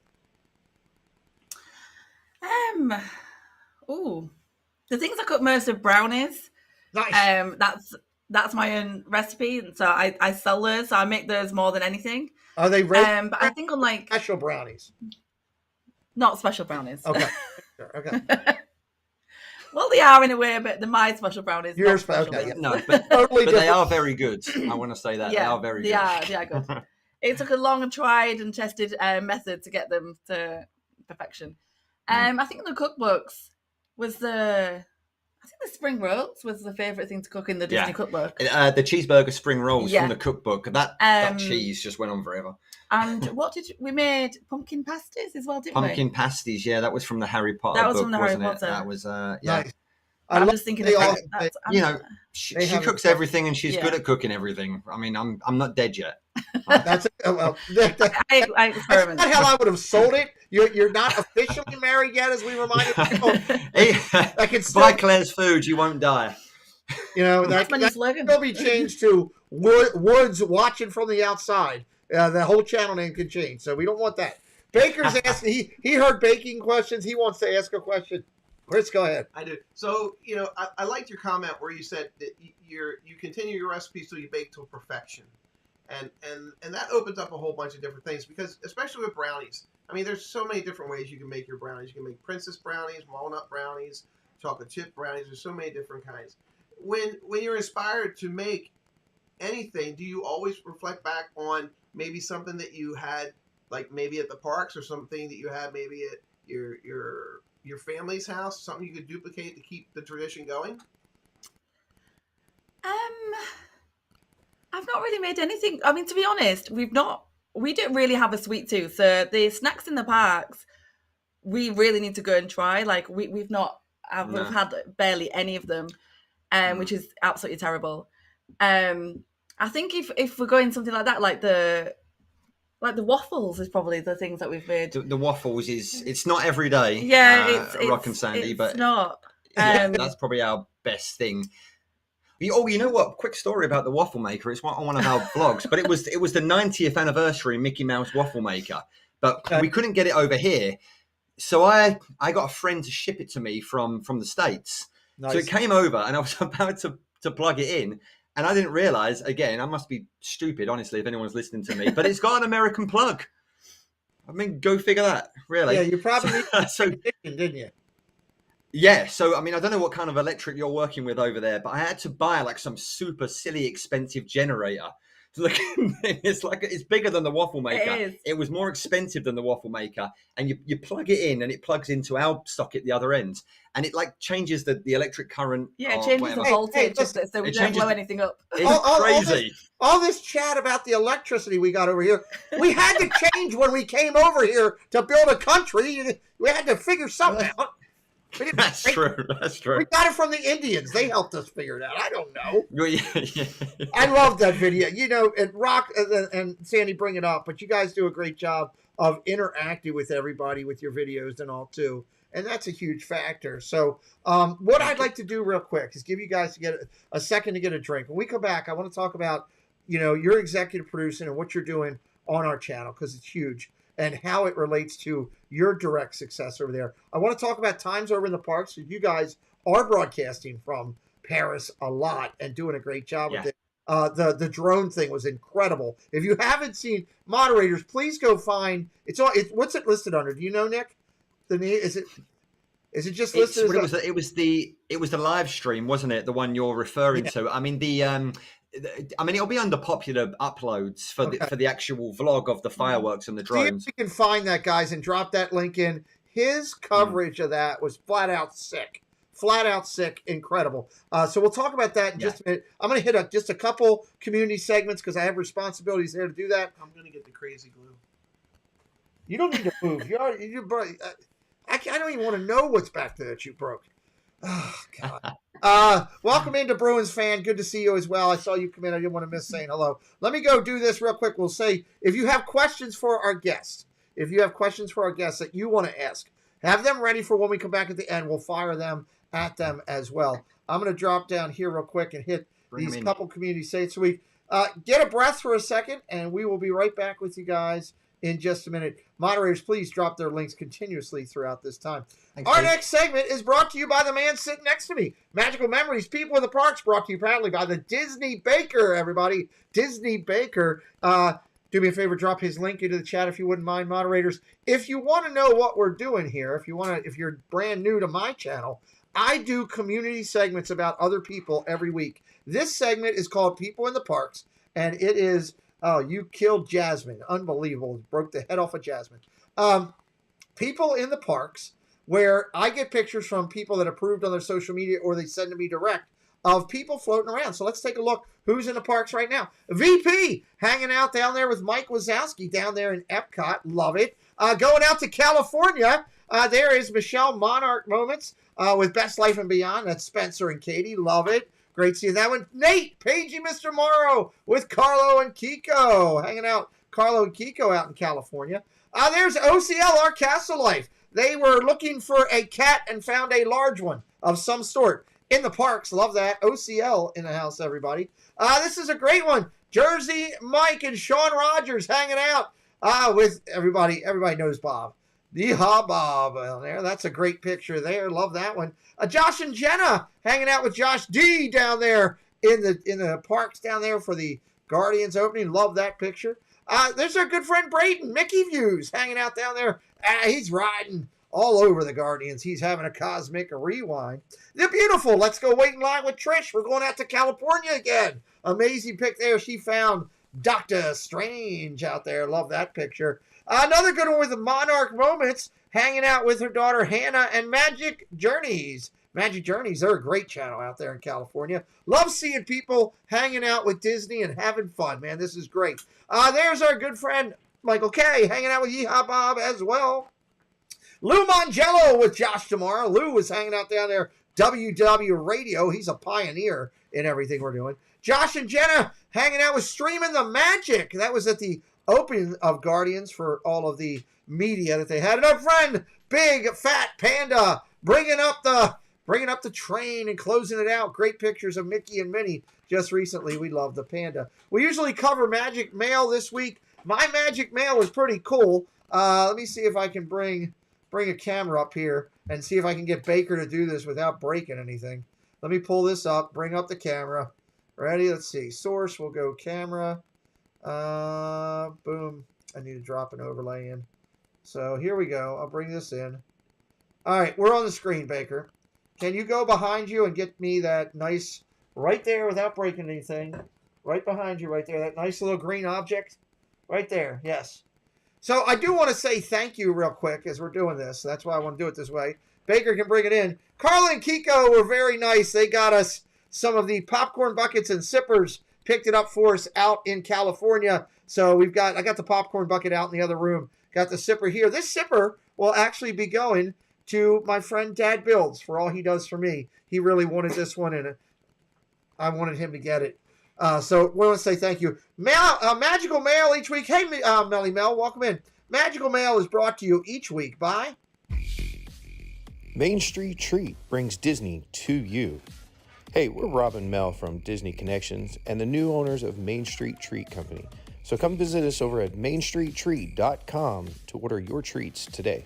The things I cook most are brownies. Nice. That's my own recipe, and so I sell those. So I make those more than anything. Are they red? But I think on like Special brownies. not special brownies. Okay. Okay. Well, they are in a way, but they're my special brownies. Yours, not special okay, brownies. No, but Totally they different. are very good. I want to say that. They are very good. They are good. It took a long and tried and tested method to get them to perfection. I think the cookbooks was the spring rolls was the favorite thing to cook in the Disney cookbook. The cheeseburger spring rolls Yeah. from the cookbook. That cheese just went on forever. And we made pumpkin pasties as well, didn't we? Pumpkin pasties, yeah, that was from the Harry Potter That was book, from the Harry wasn't it? Potter. That was, yeah. Nice. I'm just thinking, they of all- that. You know, she They have cooks it. everything, and she's Yeah. good at cooking everything. I mean, I'm not dead yet. That's well. I That's experiment. not how I would have sold it. You're not officially married yet, as we reminded people. I can still, Buy Claire's food, you won't die. that That's my new can slogan. still be changed to Woods watching from the outside. The whole channel name can change, so we don't want that. Baker's asked. He heard baking questions. He wants to ask a question. Chris, go ahead. I do. So, I liked your comment where you said that you continue your recipe so you bake to perfection. And that opens up a whole bunch of different things because, especially with brownies, I mean, there's so many different ways you can make your brownies. You can make princess brownies, walnut brownies, chocolate chip brownies. There's so many different kinds. When you're inspired to make anything, do you always reflect back on maybe something that you had, like maybe at the parks, or something that you had maybe at your your family's house? Something you could duplicate to keep the tradition going? I've not really made anything. I mean, to be honest, we don't really have a sweet tooth. So the snacks in the parks, we really need to go and try. Like we've not, No. we've had barely any of them, which is absolutely terrible. I think if we're going something like that, like the waffles is probably the things that we've made. The waffles it's not every day. Yeah, it's Rock and Sandy, it's but not. that's probably our best thing. Oh, you know what? Quick story about the waffle maker. It's on one of our vlogs, but it was the 90th anniversary Mickey Mouse waffle maker, but we couldn't get it over here. So I got a friend to ship it to me from the States. Nice. So it came over, and I was about to plug it in, and I didn't realize. Again, I must be stupid, honestly, if anyone's listening to me. But it's got an American plug. I mean, go figure that. Really? Yeah, you probably so didn't you? yeah. So I mean, I don't know what kind of electric you're working with over there, but I had to buy like some super silly expensive generator. Look, it's bigger than the waffle maker. It is. It was more expensive than the waffle maker, and you plug it in, and it plugs into our socket at the other end, and it like changes the electric current. Yeah, it or changes whatever. the voltage, listen, so we it don't changes blow the- anything up. It's crazy. All this chat about the electricity we got over here, we had to change when we came over here to build a country. We had to figure something out. We didn't- That's true. That's true. We got it from the Indians. They helped us figure it out. I don't know. Well, yeah. I love that video. You know, and Rock and Sandy bring it up, but you guys do a great job of interacting with everybody with your videos and all too. And that's a huge factor. So what I'd like to do real quick is give you guys to get a second to get a drink. When we come back, I want to talk about, you know, your executive producing and what you're doing on our channel, because it's huge, and how it relates to your direct success over there. I want to talk about times over in the parks. You guys are broadcasting from Paris a lot and doing a great job with it. The drone thing was incredible. If you haven't seen, moderators, please go find what's it listed under? Do you know, Nick? Is it just listed? It was the live stream, wasn't it? The one you're referring to. I mean it'll be under popular uploads for the actual vlog of the fireworks and the drones. See if you can find that, guys, and drop that link in. His coverage of that was flat out sick, incredible. So we'll talk about that in just a minute. I'm going to hit just a couple community segments because I have responsibilities there to do that. I'm going to get the crazy glue. You don't need to move. I don't even want to know what's back there that you broke. Oh, God. Welcome into Bruins fan. Good to see you as well. I saw you come in. I didn't want to miss saying hello. Let me go do this real quick. We'll say, if you have questions for our guests, that you want to ask, have them ready for when we come back at the end. We'll fire them at them as well. I'm going to drop down here real quick and hit these couple community sites. So we get a breath for a second, and we will be right back with you guys in just a minute. Moderators, please drop their links continuously throughout this time. Thanks, Our Dave. next segment is brought to you by the man sitting next to me. Magical Memories, People in the Parks, brought to you proudly by the Disney Baker, everybody. Disney Baker. Do me a favor, drop his link into the chat if you wouldn't mind, moderators. If you want to know what we're doing here, if you're brand new to my channel, I do community segments about other people every week. This segment is called People in the Parks, and it is... Oh, you killed Jasmine. Unbelievable. Broke the head off of Jasmine. People in the parks, where I get pictures from people that approved on their social media or they send to me direct of people floating around. So let's take a look who's in the parks right now. VP hanging out down there with Mike Wazowski down there in Epcot. Love it. Going out to California, there is Michelle Monarch Moments with Best Life and Beyond. That's Spencer and Katie. Love it. Great seeing that one. Nate, Pagey, Mr. Morrow with Carlo and Kiko. Hanging out, Carlo and Kiko out in California. There's OCL, Our Castle Life. They were looking for a cat and found a large one of some sort in the parks. Love that. OCL in the house, everybody. This is a great one. Jersey Mike and Sean Rogers hanging out with everybody. Everybody knows Bob. Yeehaw, Bob. Well, there, that's a great picture there. Love that one. Josh and Jenna hanging out with Josh D down there in the parks down there for the Guardians opening. Love that picture. There's our good friend Braden, Mickey Views, hanging out down there. He's riding all over the Guardians. He's having a cosmic rewind. They're beautiful. Let's go wait in line with Trish. We're going out to California again. Amazing pick there. She found Dr. Strange out there. Love that picture. Another good one with Monarch Moments, hanging out with her daughter Hannah and Magic Journeys. Magic Journeys, they're a great channel out there in California. Love seeing people hanging out with Disney and having fun, man. This is great. There's our good friend Michael K. hanging out with Yeehaw Bob as well. Lou Mongello with Josh tomorrow. Lou was hanging out down there, WW Radio. He's a pioneer in everything we're doing. Josh and Jenna hanging out with Streaming the Magic. That was at the opening of Guardians for all of the media that they had. And our friend, Big Fat Panda, bringing up the train and closing it out. Great pictures of Mickey and Minnie just recently. We love the panda. We usually cover Magic Mail this week. My Magic Mail is pretty cool. Let me see if I can bring a camera up here and see if I can get Baker to do this without breaking anything. Let me pull this up, bring up the camera. Ready? Let's see. Source, we'll go camera. Boom. I need to drop an overlay in. So here we go. I'll bring this in. All right, we're on the screen, Baker. Can you go behind you and get me that nice, right there without breaking anything? Right behind you, right there. That nice little green object. Right there, yes. So I do want to say thank you real quick as we're doing this. That's why I want to do it this way. Baker can bring it in. Carla and Kiko were very nice. They got us some of the popcorn buckets and sippers, picked it up for us out in California. So I got the popcorn bucket out in the other room. Got the sipper here. This sipper will actually be going to my friend Dad Builds for all he does for me. He really wanted this one in it. I wanted him to get it. So we want to say thank you. Magical Mail each week. Hey, Melly Mel, welcome in. Magical Mail is brought to you each week by Main Street Treat brings Disney to you. Hey, we're Rob and Mel from Disney Connections and the new owners of Main Street Treat Company. So come visit us over at mainstreettreat.com to order your treats today.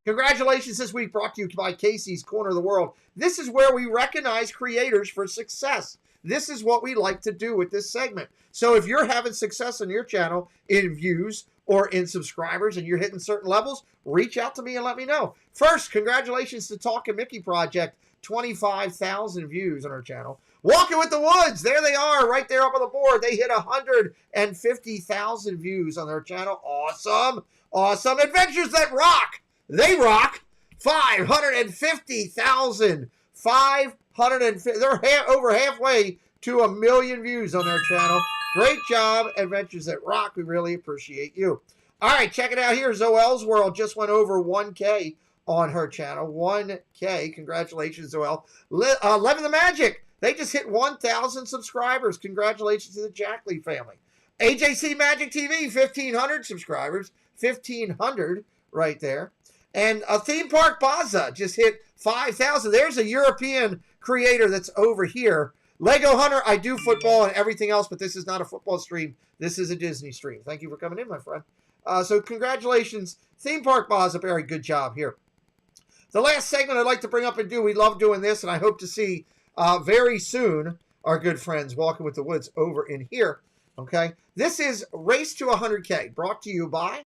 Congratulations this week brought to you by Casey's Corner of the World. This is where we recognize creators for success. This is what we like to do with this segment. So if you're having success on your channel in views or in subscribers and you're hitting certain levels, reach out to me and let me know. First, congratulations to Talkin' Mickey Project. 25,000 views on our channel. Walking with the Woods, there they are, right there up on the board. They hit 150,000 views on their channel. Awesome. Awesome. Adventures That Rock. They rock. 550,000. 550. They're over halfway to 1 million views on their channel. Great job, Adventures That Rock. We really appreciate you. All right, check it out here. Zoel's World just went over 1K on her channel. 1K. Congratulations, Zoel. Levin the Magic. They just hit 1,000 subscribers. Congratulations to the Jackley family. AJC Magic TV, 1,500 subscribers. 1,500 right there. And a Theme Park Baza just hit 5,000. There's a European creator that's over here. Lego Hunter, I do football and everything else, but this is not a football stream. This is a Disney stream. Thank you for coming in, my friend. So congratulations, Theme Park Baza. Very good job here. The last segment I'd like to bring up and do, we love doing this, and I hope to see very soon our good friends Walking with the Woods over in here. Okay, this is Race to 100K, brought to you by...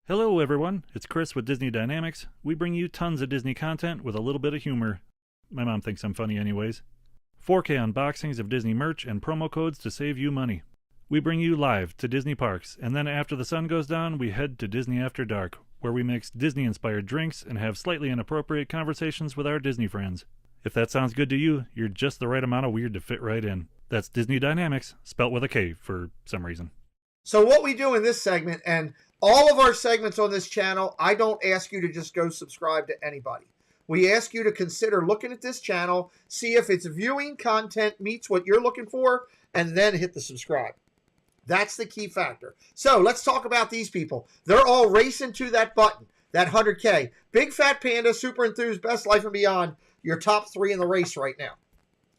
Hello everyone, it's Chris with Disney Dynamics. We bring you tons of Disney content with a little bit of humor. My mom thinks I'm funny anyways. 4K unboxings of Disney merch and promo codes to save you money. We bring you live to Disney parks, and then after the sun goes down, we head to Disney After Dark, where we mix Disney-inspired drinks and have slightly inappropriate conversations with our Disney friends. If that sounds good to you, you're just the right amount of weird to fit right in. That's Disney Dynamics, spelt with a K for some reason. So what we do in this segment, and all of our segments on this channel, I don't ask you to just go subscribe to anybody. We ask you to consider looking at this channel, see if its viewing content meets what you're looking for, and then hit the subscribe. That's the key factor. So let's talk about these people. They're all racing to that button, that 100K. Big Fat Panda, Super Enthused, Best Life and Beyond, your top 3 in the race right now.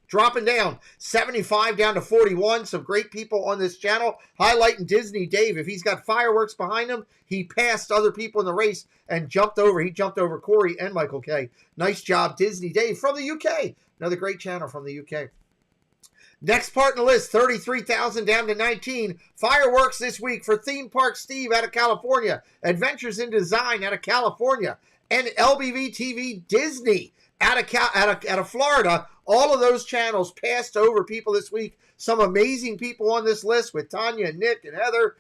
Dropping down, 75 down to 41. Some great people on this channel. Highlighting Disney Dave. If he's got fireworks behind him, he passed other people in the race and jumped over. He jumped over Corey and Michael K. Nice job, Disney Dave from the UK. Another great channel from the UK. Next part in the list, 33,000 down to 19. Fireworks this week for Theme Park Steve out of California. Adventures in Design out of California. And LBV TV Disney out of Florida. All of those channels passed over people this week. Some amazing people on this list with Tanya and Nick and Heather,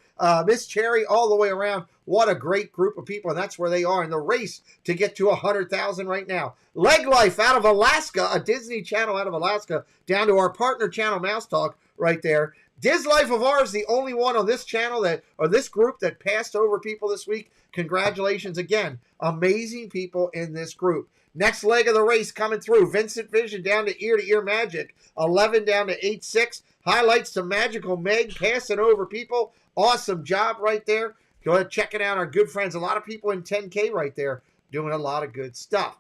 Miss Cherry, all the way around. What a great group of people, and that's where they are in the race to get to 100,000 right now. Leg Life out of Alaska, a Disney channel out of Alaska, down to our partner channel, Mouse Talk, right there. Diz Life of Ours, the only one on this channel or this group that passed over people this week. Congratulations again. Amazing people in this group. Next leg of the race coming through. Vincent Vision down to Ear Magic. 11 down to 8-6. Highlights to Magical Meg passing over people. Awesome job right there. Go ahead, check it out. Our good friends. A lot of people in 10K right there doing a lot of good stuff.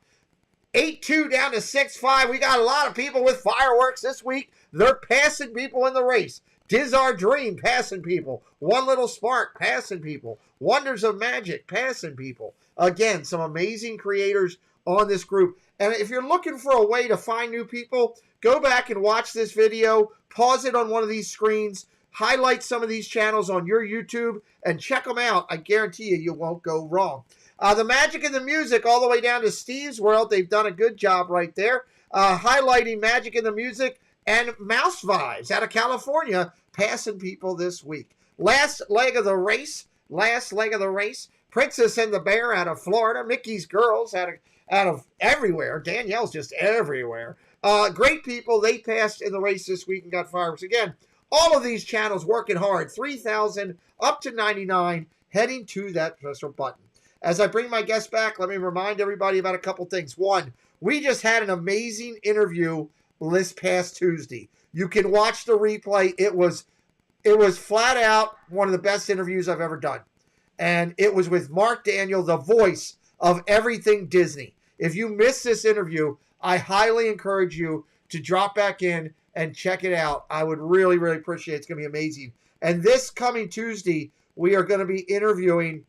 8-2 down to 6-5. We got a lot of people with fireworks this week. They're passing people in the race. Diz Our Dream, passing people. One Little Spark, passing people. Wonders of Magic, passing people. Again, some amazing creators on this group. And if you're looking for a way to find new people, go back and watch this video. Pause it on one of these screens. Highlight some of these channels on your YouTube and check them out. I guarantee you won't go wrong. The magic and the music all the way down to Steve's World. They've done a good job right there. Highlighting magic and the music. And Mouse Vibes out of California passing people this week. Last leg of the race. Princess and the Bear out of Florida. Mickey's Girls out of everywhere. Danielle's just everywhere. Great people. They passed in the race this week and got fireworks again. All of these channels working hard. 3,000 up to 99, heading to that special button. As I bring my guests back, let me remind everybody about a couple things. One, we just had an amazing interview this past Tuesday. You can watch the replay. It was flat out one of the best interviews I've ever done. And it was with Mark Daniel, the voice of everything Disney. If you missed this interview, I highly encourage you to drop back in and check it out. I would really, really appreciate it. It's going to be amazing. And this coming Tuesday, we are going to be interviewing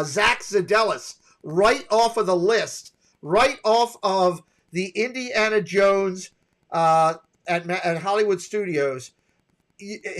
Zach Zadelis right off of the list, right off of the Indiana Jones at Hollywood Studios.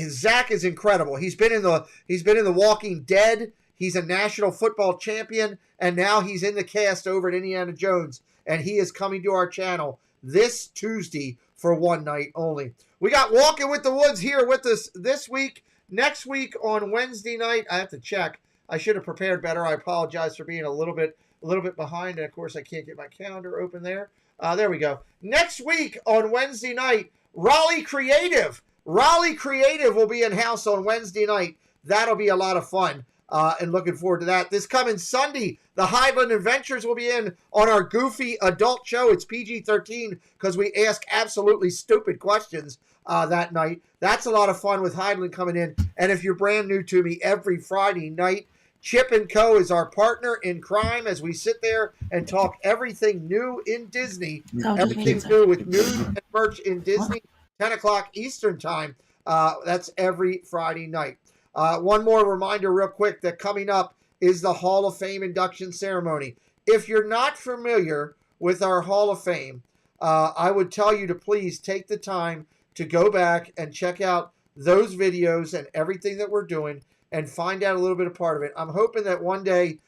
Zach is incredible. He's been in the Walking Dead. He's a national football champion, and now he's in the cast over at Indiana Jones. And he is coming to our channel this Tuesday for one night only. We got Walking with the Woods here with us this week. Next week on Wednesday night, I have to check. I should have prepared better. I apologize for being a little bit behind, and of course I can't get my calendar open there. There we go. Next week on Wednesday night, Raleigh Creative. Raleigh Creative will be in house on Wednesday night. That'll be a lot of fun, and looking forward to that. This coming Sunday, the Highland Adventures will be in on our goofy adult show. It's PG-13 because we ask absolutely stupid questions that night. That's a lot of fun with Highland coming in. And if you're brand new to me, every Friday night, Chip & Co. is our partner in crime as we sit there and talk everything new in Disney. Everything new with news and merch in Disney, 10 o'clock Eastern time. That's every Friday night. One more reminder real quick that coming up is the Hall of Fame induction ceremony. If you're not familiar with our Hall of Fame, I would tell you to please take the time to go back and check out those videos and everything that we're doing and find out a little bit of part of it. I'm hoping that one day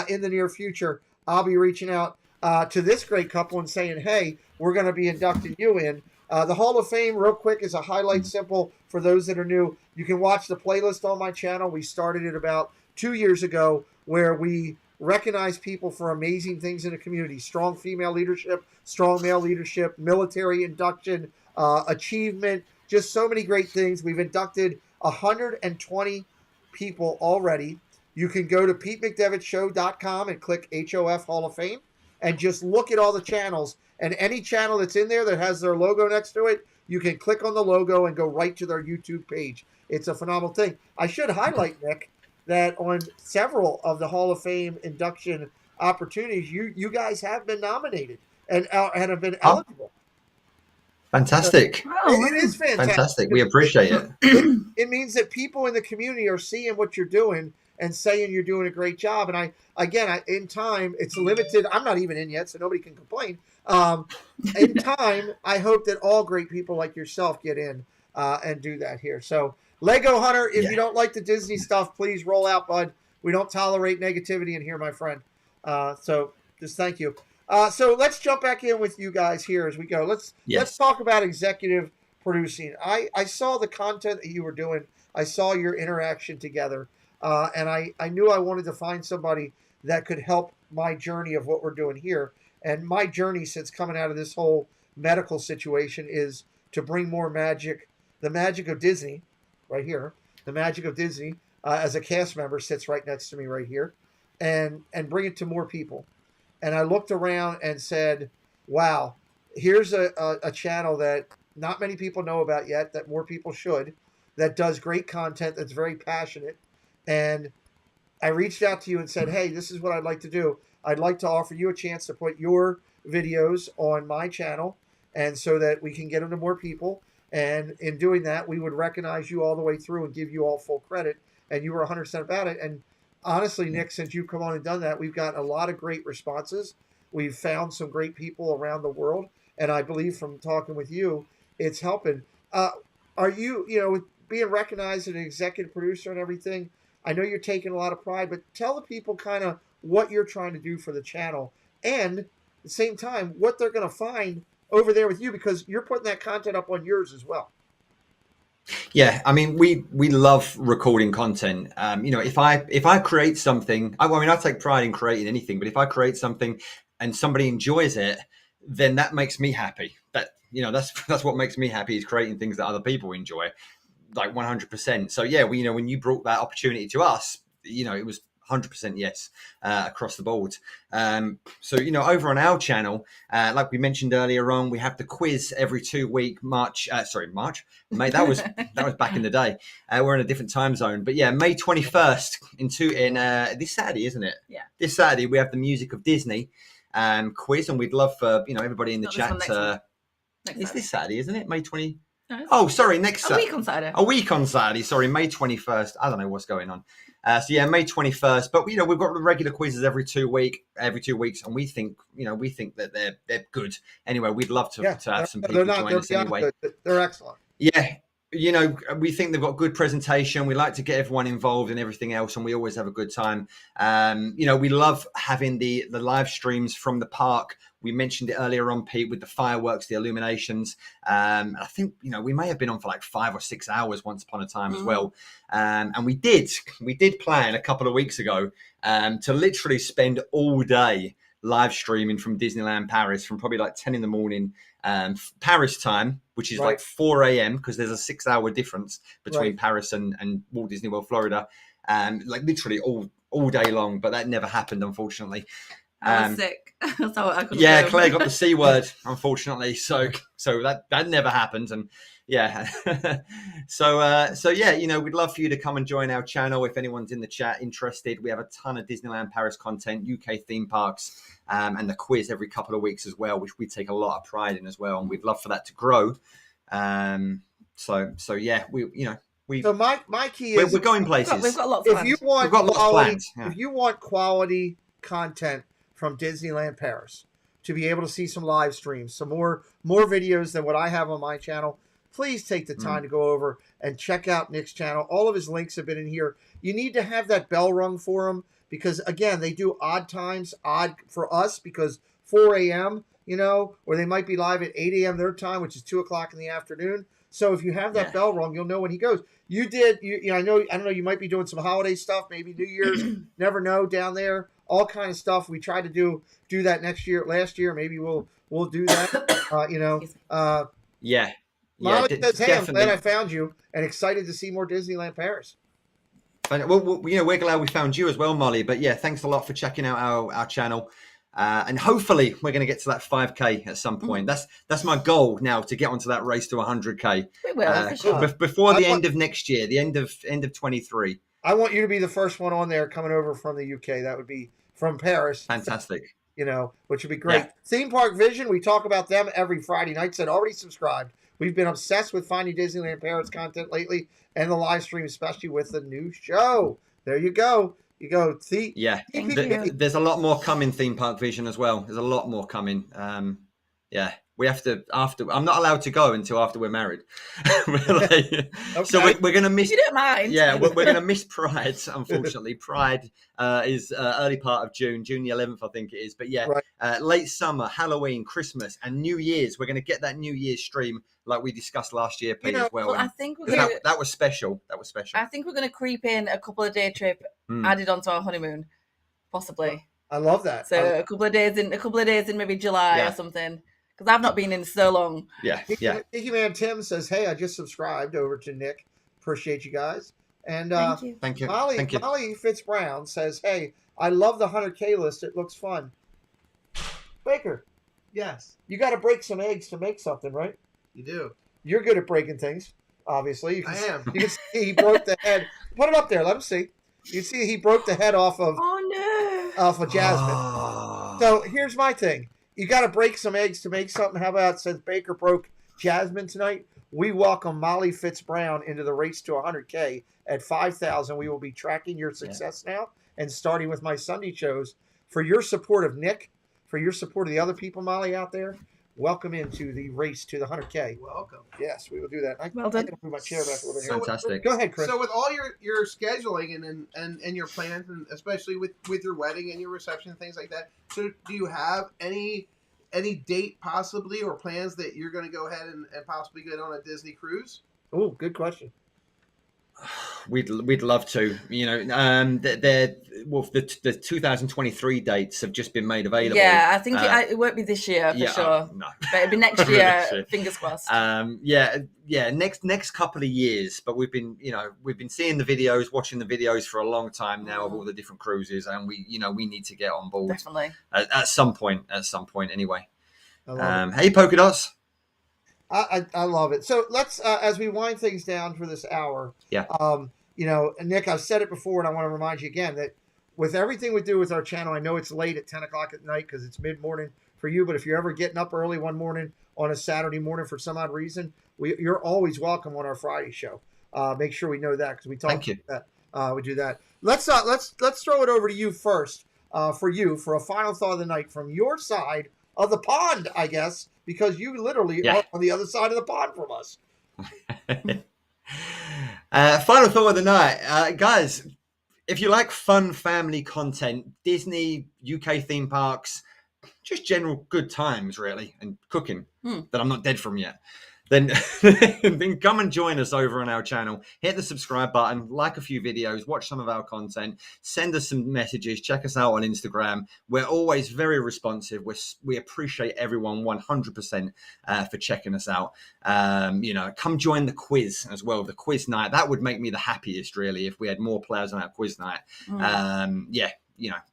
in the near future, I'll be reaching out to this great couple and saying, hey, we're going to be inducting you in. The Hall of Fame, real quick, is a highlight simple for those that are new. You can watch the playlist on my channel. We started it about 2 years ago where we recognize people for amazing things in the community. Strong female leadership, strong male leadership, military induction, achievement, just so many great things. We've inducted 120 people already. You can go to PeteMcDevittShow.com and click HOF Hall of Fame and just look at all the channels. And any channel that's in there that has their logo next to it, you can click on the logo and go right to their YouTube page. It's a phenomenal thing. I should highlight, Nick, that on several of the Hall of Fame induction opportunities, you guys have been nominated and have been eligible. Fantastic. It is Fantastic. We appreciate it. It means that people in the community are seeing what you're doing and saying you're doing a great job. And in time, it's limited. I'm not even in yet, so nobody can complain. In time, I hope that all great people like yourself get in and do that here. So Lego Hunter, if you don't like the Disney stuff, please roll out, bud. We don't tolerate negativity in here, my friend. So just thank you. So let's jump back in with you guys here as we go. Let's talk about executive producing. I saw the content that you were doing. I saw your interaction together, and I knew I wanted to find somebody that could help my journey of what we're doing here. And my journey since coming out of this whole medical situation is to bring more magic, the magic of Disney, right here. The magic of Disney, as a cast member, sits right next to me right here, and bring it to more people. And I looked around and said, wow, here's a channel that not many people know about yet, that more people should, that does great content, that's very passionate. And I reached out to you and said, hey, this is what I'd like to do. I'd like to offer you a chance to put your videos on my channel, and so that we can get them to more people. And in doing that, we would recognize you all the way through and give you all full credit. And you were 100% about it. And honestly, Nick, since you've come on and done that, we've gotten a lot of great responses. We've found some great people around the world. And I believe from talking with you, it's helping. Are you, with being recognized as an executive producer and everything, I know you're taking a lot of pride, but tell the people kind of what you're trying to do for the channel, and at the same time, what they're going to find over there with you, because you're putting that content up on yours as well. Yeah, I mean, we love recording content. If I create something, I take pride in creating anything, but if I create something and somebody enjoys it, then that makes me happy. That's what makes me happy, is creating things that other people enjoy, like 100%. So yeah, when you brought that opportunity to us, it was 100% yes, across the board. So over on our channel, like we mentioned earlier on, we have the quiz every 2 week. March, May. That was back in the day. We're in a different time zone, but yeah, May 21st in this Saturday, isn't it? Yeah. This Saturday we have the Music of Disney quiz, and we'd love for everybody in the chat to. It's this Saturday, isn't it? May 20. No, Oh, sorry, next a week on Saturday. A week on Saturday. Sorry, May 21st. I don't know what's going on. So yeah, May 21st. But we've got the regular quizzes every 2 weeks, and we think that they're good. Anyway, we'd love to have some people join us anyway. Good. They're excellent. Yeah. We think they've got good presentation. We like to get everyone involved in everything else, and we always have a good time. We love having the live streams from the park. We mentioned it earlier on, Pete, with the fireworks, the illuminations. I think, we may have been on for like 5 or 6 hours once upon a time as well. And we did plan a couple of weeks ago to literally spend all day live streaming from Disneyland Paris, from probably like 10 in the morning Paris time, which is like 4 a.m. because there's a 6 hour difference between Paris and Walt Disney World, Florida. Like literally all day long, but that never happened, unfortunately. I was sick. So I couldn't Yeah, go. Claire got the C word, unfortunately. So that never happened. And yeah. So yeah, we'd love for you to come and join our channel. If anyone's in the chat interested, we have a ton of Disneyland Paris content, UK theme parks, and the quiz every couple of weeks as well, which we take a lot of pride in as well. And we'd love for that to grow. So yeah, So my key is we're going places. We've got lots of if you plans. want We've got lots of quality, plans, yeah. if you want quality content from Disneyland Paris, to be able to see some live streams, some more videos than what I have on my channel, please take the time to go over and check out Nick's channel. All of his links have been in here. You need to have that bell rung for him, because again, they do odd times, odd for us, because 4 a.m., or they might be live at 8 a.m. their time, which is 2 o'clock in the afternoon. So if you have that bell rung, you'll know when he goes. I don't know, you might be doing some holiday stuff, maybe New Year's, never know, down there, all kind of stuff. We tried to do that last year, maybe we'll do that. Yeah. Molly says, hey, definitely. I'm glad I found you and excited to see more Disneyland Paris. Well, we're glad we found you as well, Molly. But yeah, thanks a lot for checking out our channel. And hopefully we're going to get to that 5K at some point. That's my goal now, to get onto that race to 100K. We will, for sure. Before the end of next year, the end of 23. I want you to be the first one on there coming over from the UK. That would be from Paris. Fantastic. Which would be great. Yeah. Theme Park Vision, we talk about them every Friday night. Said already subscribed. We've been obsessed with finding Disneyland Paris content lately, and the live stream, especially with the new show. There you go. There's a lot more coming, Theme Park Vision as well. There's a lot more coming. Yeah, we have to after. I'm not allowed to go until after we're married. So we're going to miss. If you don't mind. Yeah, we're going to miss Pride. Unfortunately, Pride is early part of June the 11th, I think it is. But yeah, Right. late summer, Halloween, Christmas, and New Year's. We're going to get that New Year's stream like we discussed last year, Pete, as well. Well, and I think we're gonna. that was special. That was special. I think we're going to creep in a couple of day trip added onto our honeymoon, possibly. I love that. So a couple of days in maybe July or something, because I've not been in so long. Yeah. Tiki Man Tim says, "Hey, I just subscribed over to Nick. Appreciate you guys." And Thank you. Molly Fitzbrown says, "Hey, I love the 100K list. It looks fun." Baker, Yes, you got to break some eggs to make something, right? you do. You're good at breaking things, obviously. I am. You can see he broke the head. Put it up there. Let him see. You see he broke the head off of Jasmine. So here's my thing. You got to break some eggs to make something. How about since Baker broke Jasmine tonight, we welcome Molly Fitzbrown into the race to 100K at 5,000. We will be tracking your success now and starting with my Sunday shows. For your support of Nick, for your support of the other people, Molly, out there, welcome into the race to the 100K. Welcome. Yes, we will do that. Well done. I'm going to move my chair back a little bit. Fantastic. Go ahead, Chris. So with all your scheduling and your plans, and especially with your wedding and your reception and things like that, so do you have any date possibly or plans that you're going to go ahead and possibly get on a Disney cruise? Oh, good question. We'd love to, the 2023 dates have just been made available. Yeah, I think it won't be this year for sure. No. But it'll be next year. Fingers crossed. Next couple of years. But we've been seeing the videos, watching the videos for a long time now of all the different cruises, and we need to get on board Definitely at some point. Anyway. I Hey, Polka Dots. I love it. So let's, as we wind things down for this hour, Nick, I've said it before, and I want to remind you again that with everything we do with our channel, I know it's late at 10 o'clock at night because it's mid-morning for you, but if you're ever getting up early one morning on a Saturday morning for some odd reason, you're always welcome on our Friday show. Make sure we know that because we talk about that. We do that. Let's throw it over to you first for a final thought of the night from your side of the pond, I guess, because you literally are on the other side of the pond from us. Final thought of the night. Guys, if you like fun family content, Disney, UK theme parks, just general good times, really, and cooking that I'm not dead from yet, then come and join us over on our channel. Hit the subscribe button, like a few videos, watch some of our content, send us some messages, check us out on Instagram. We're always very responsive. We appreciate everyone 100% for checking us out. Come join the quiz as well, the quiz night. That would make me the happiest, really, if we had more players on our quiz night.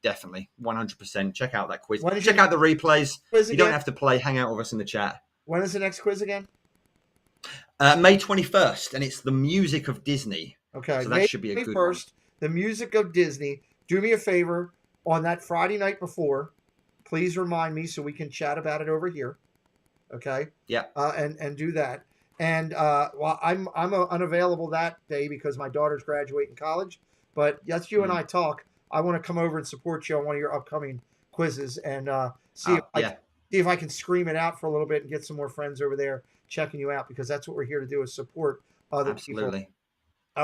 Definitely 100%. Check out that quiz. Check out the replays. You don't have to play. Hang out with us in the chat. When is the next quiz again? May 21st, and it's the music of Disney. Okay, so that should be a good one. The music of Disney. Do me a favor on that Friday night before. Please remind me so we can chat about it over here. Okay. Yeah. And do that. And while I'm unavailable that day because my daughter's graduating college, but that's you and I talk. I want to come over and support you on one of your upcoming quizzes and see if I can scream it out for a little bit and get some more friends over there checking you out, because that's what we're here to do, is support other people.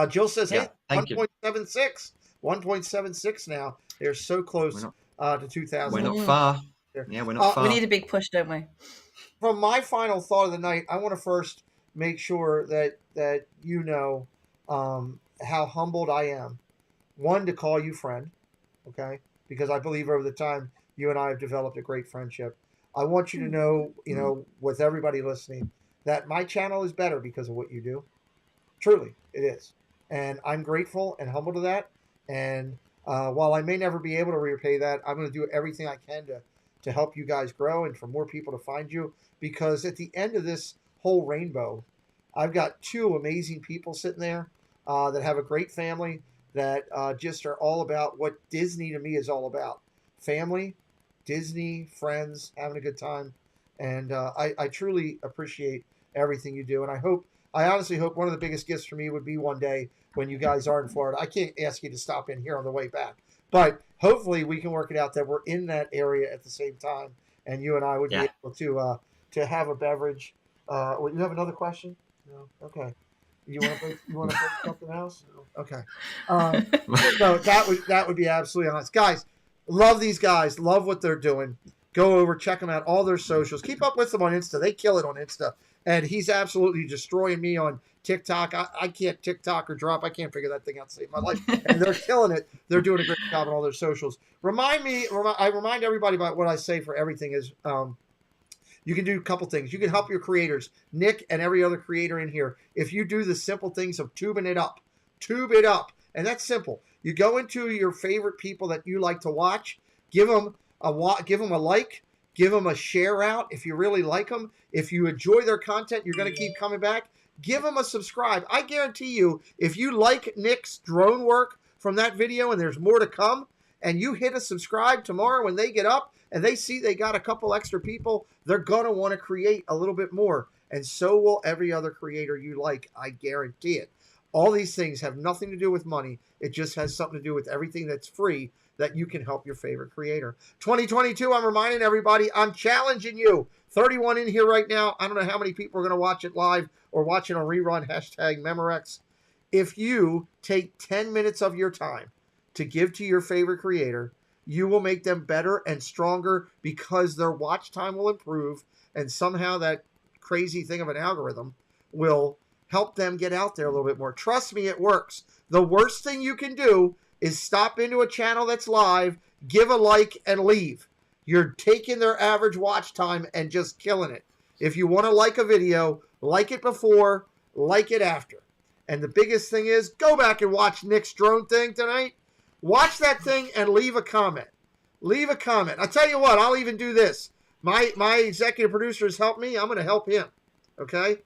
Jill says, hey, 1.76 now. They're so close to 2,000. We're not far. Yeah, we're not far. We need a big push, don't we? From my final thought of the night, I want to first make sure that you know how humbled I am. One, to call you friend, okay? Because I believe over the time you and I have developed a great friendship. I want you to know, with everybody listening, that my channel is better because of what you do. Truly, it is. And I'm grateful and humble to that. And while I may never be able to repay that, I'm going to do everything I can to help you guys grow and for more people to find you. Because at the end of this whole rainbow, I've got two amazing people sitting there that have a great family that just are all about what Disney to me is all about. Family, Disney, friends, having a good time. And I truly appreciate everything you do. And I honestly hope one of the biggest gifts for me would be one day when you guys are in Florida. I can't ask you to stop in here on the way back, but hopefully we can work it out that we're in that area at the same time. And you and I would be able to have a beverage. You have another question? No. Okay. You want to break something else? No. Okay. So that would be absolutely honest, guys. Love these guys. Love what they're doing. Go over, check them out, all their socials. Keep up with them on Insta. They kill it on Insta. And he's absolutely destroying me on TikTok. I can't TikTok or drop. I can't figure that thing out to save my life. And they're killing it. They're doing a great job on all their socials. I remind everybody about what I say for everything is you can do a couple things. You can help your creators, Nick and every other creator in here. If you do the simple things of tube it up. And that's simple. You go into your favorite people that you like to watch, give them a like, give them a share out if you really like them. If you enjoy their content, you're going to keep coming back. Give them a subscribe. I guarantee you, if you like Nick's drone work from that video and there's more to come, and you hit a subscribe tomorrow when they get up and they see they got a couple extra people, they're going to want to create a little bit more. And so will every other creator you like. I guarantee it. All these things have nothing to do with money. It just has something to do with everything that's free that you can help your favorite creator. 2022, I'm reminding everybody, I'm challenging you. 31 in here right now. I don't know how many people are going to watch it live or watch it on rerun, #Memorex. If you take 10 minutes of your time to give to your favorite creator, you will make them better and stronger because their watch time will improve, and somehow that crazy thing of an algorithm will help them get out there a little bit more. Trust me, it works. The worst thing you can do is stop into a channel that's live, give a like, and leave. You're taking their average watch time and just killing it. If you want to like a video, like it before, like it after. And the biggest thing is, go back and watch Nick's drone thing tonight. Watch that thing and leave a comment. Leave a comment. I'll tell you what, I'll even do this. My executive producer has helped me. I'm going to help him. Okay?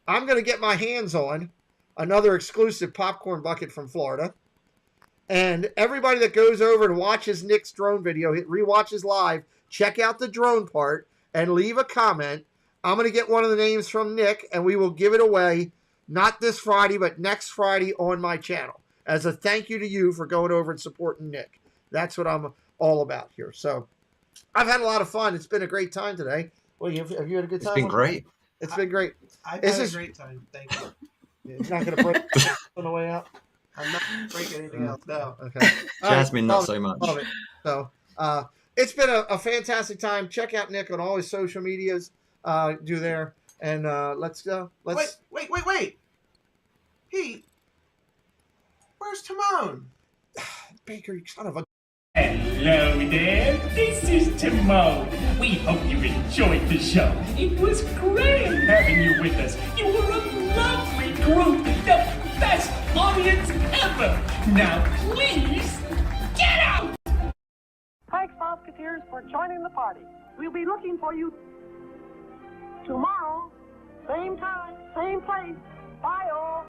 I'm going to get my hands on another exclusive popcorn bucket from Florida. And everybody that goes over and watches Nick's drone video, rewatches live, check out the drone part and leave a comment. I'm going to get one of the names from Nick and we will give it away, not this Friday, but next Friday on my channel as a thank you to you for going over and supporting Nick. That's what I'm all about here. So I've had a lot of fun. It's been a great time today. Well, have you had a good time? It's been great. It's been great. I've had a great time. Thank you. It's not going to break on the way out. I'm not breaking anything else. No. Okay. Jasmine, not so much. Love it. So it's been a fantastic time. Check out Nick on all his social medias. Do there. And let's go. Wait. Pete, where's Timon? Baker, you son of a... Hello there, this is Timon. We hope you enjoyed the show. It was great having you with us. You were a lovely group, the best audience ever. Now please, get out! Thanks, Musketeers, for joining the party. We'll be looking for you tomorrow, same time, same place. Bye, all.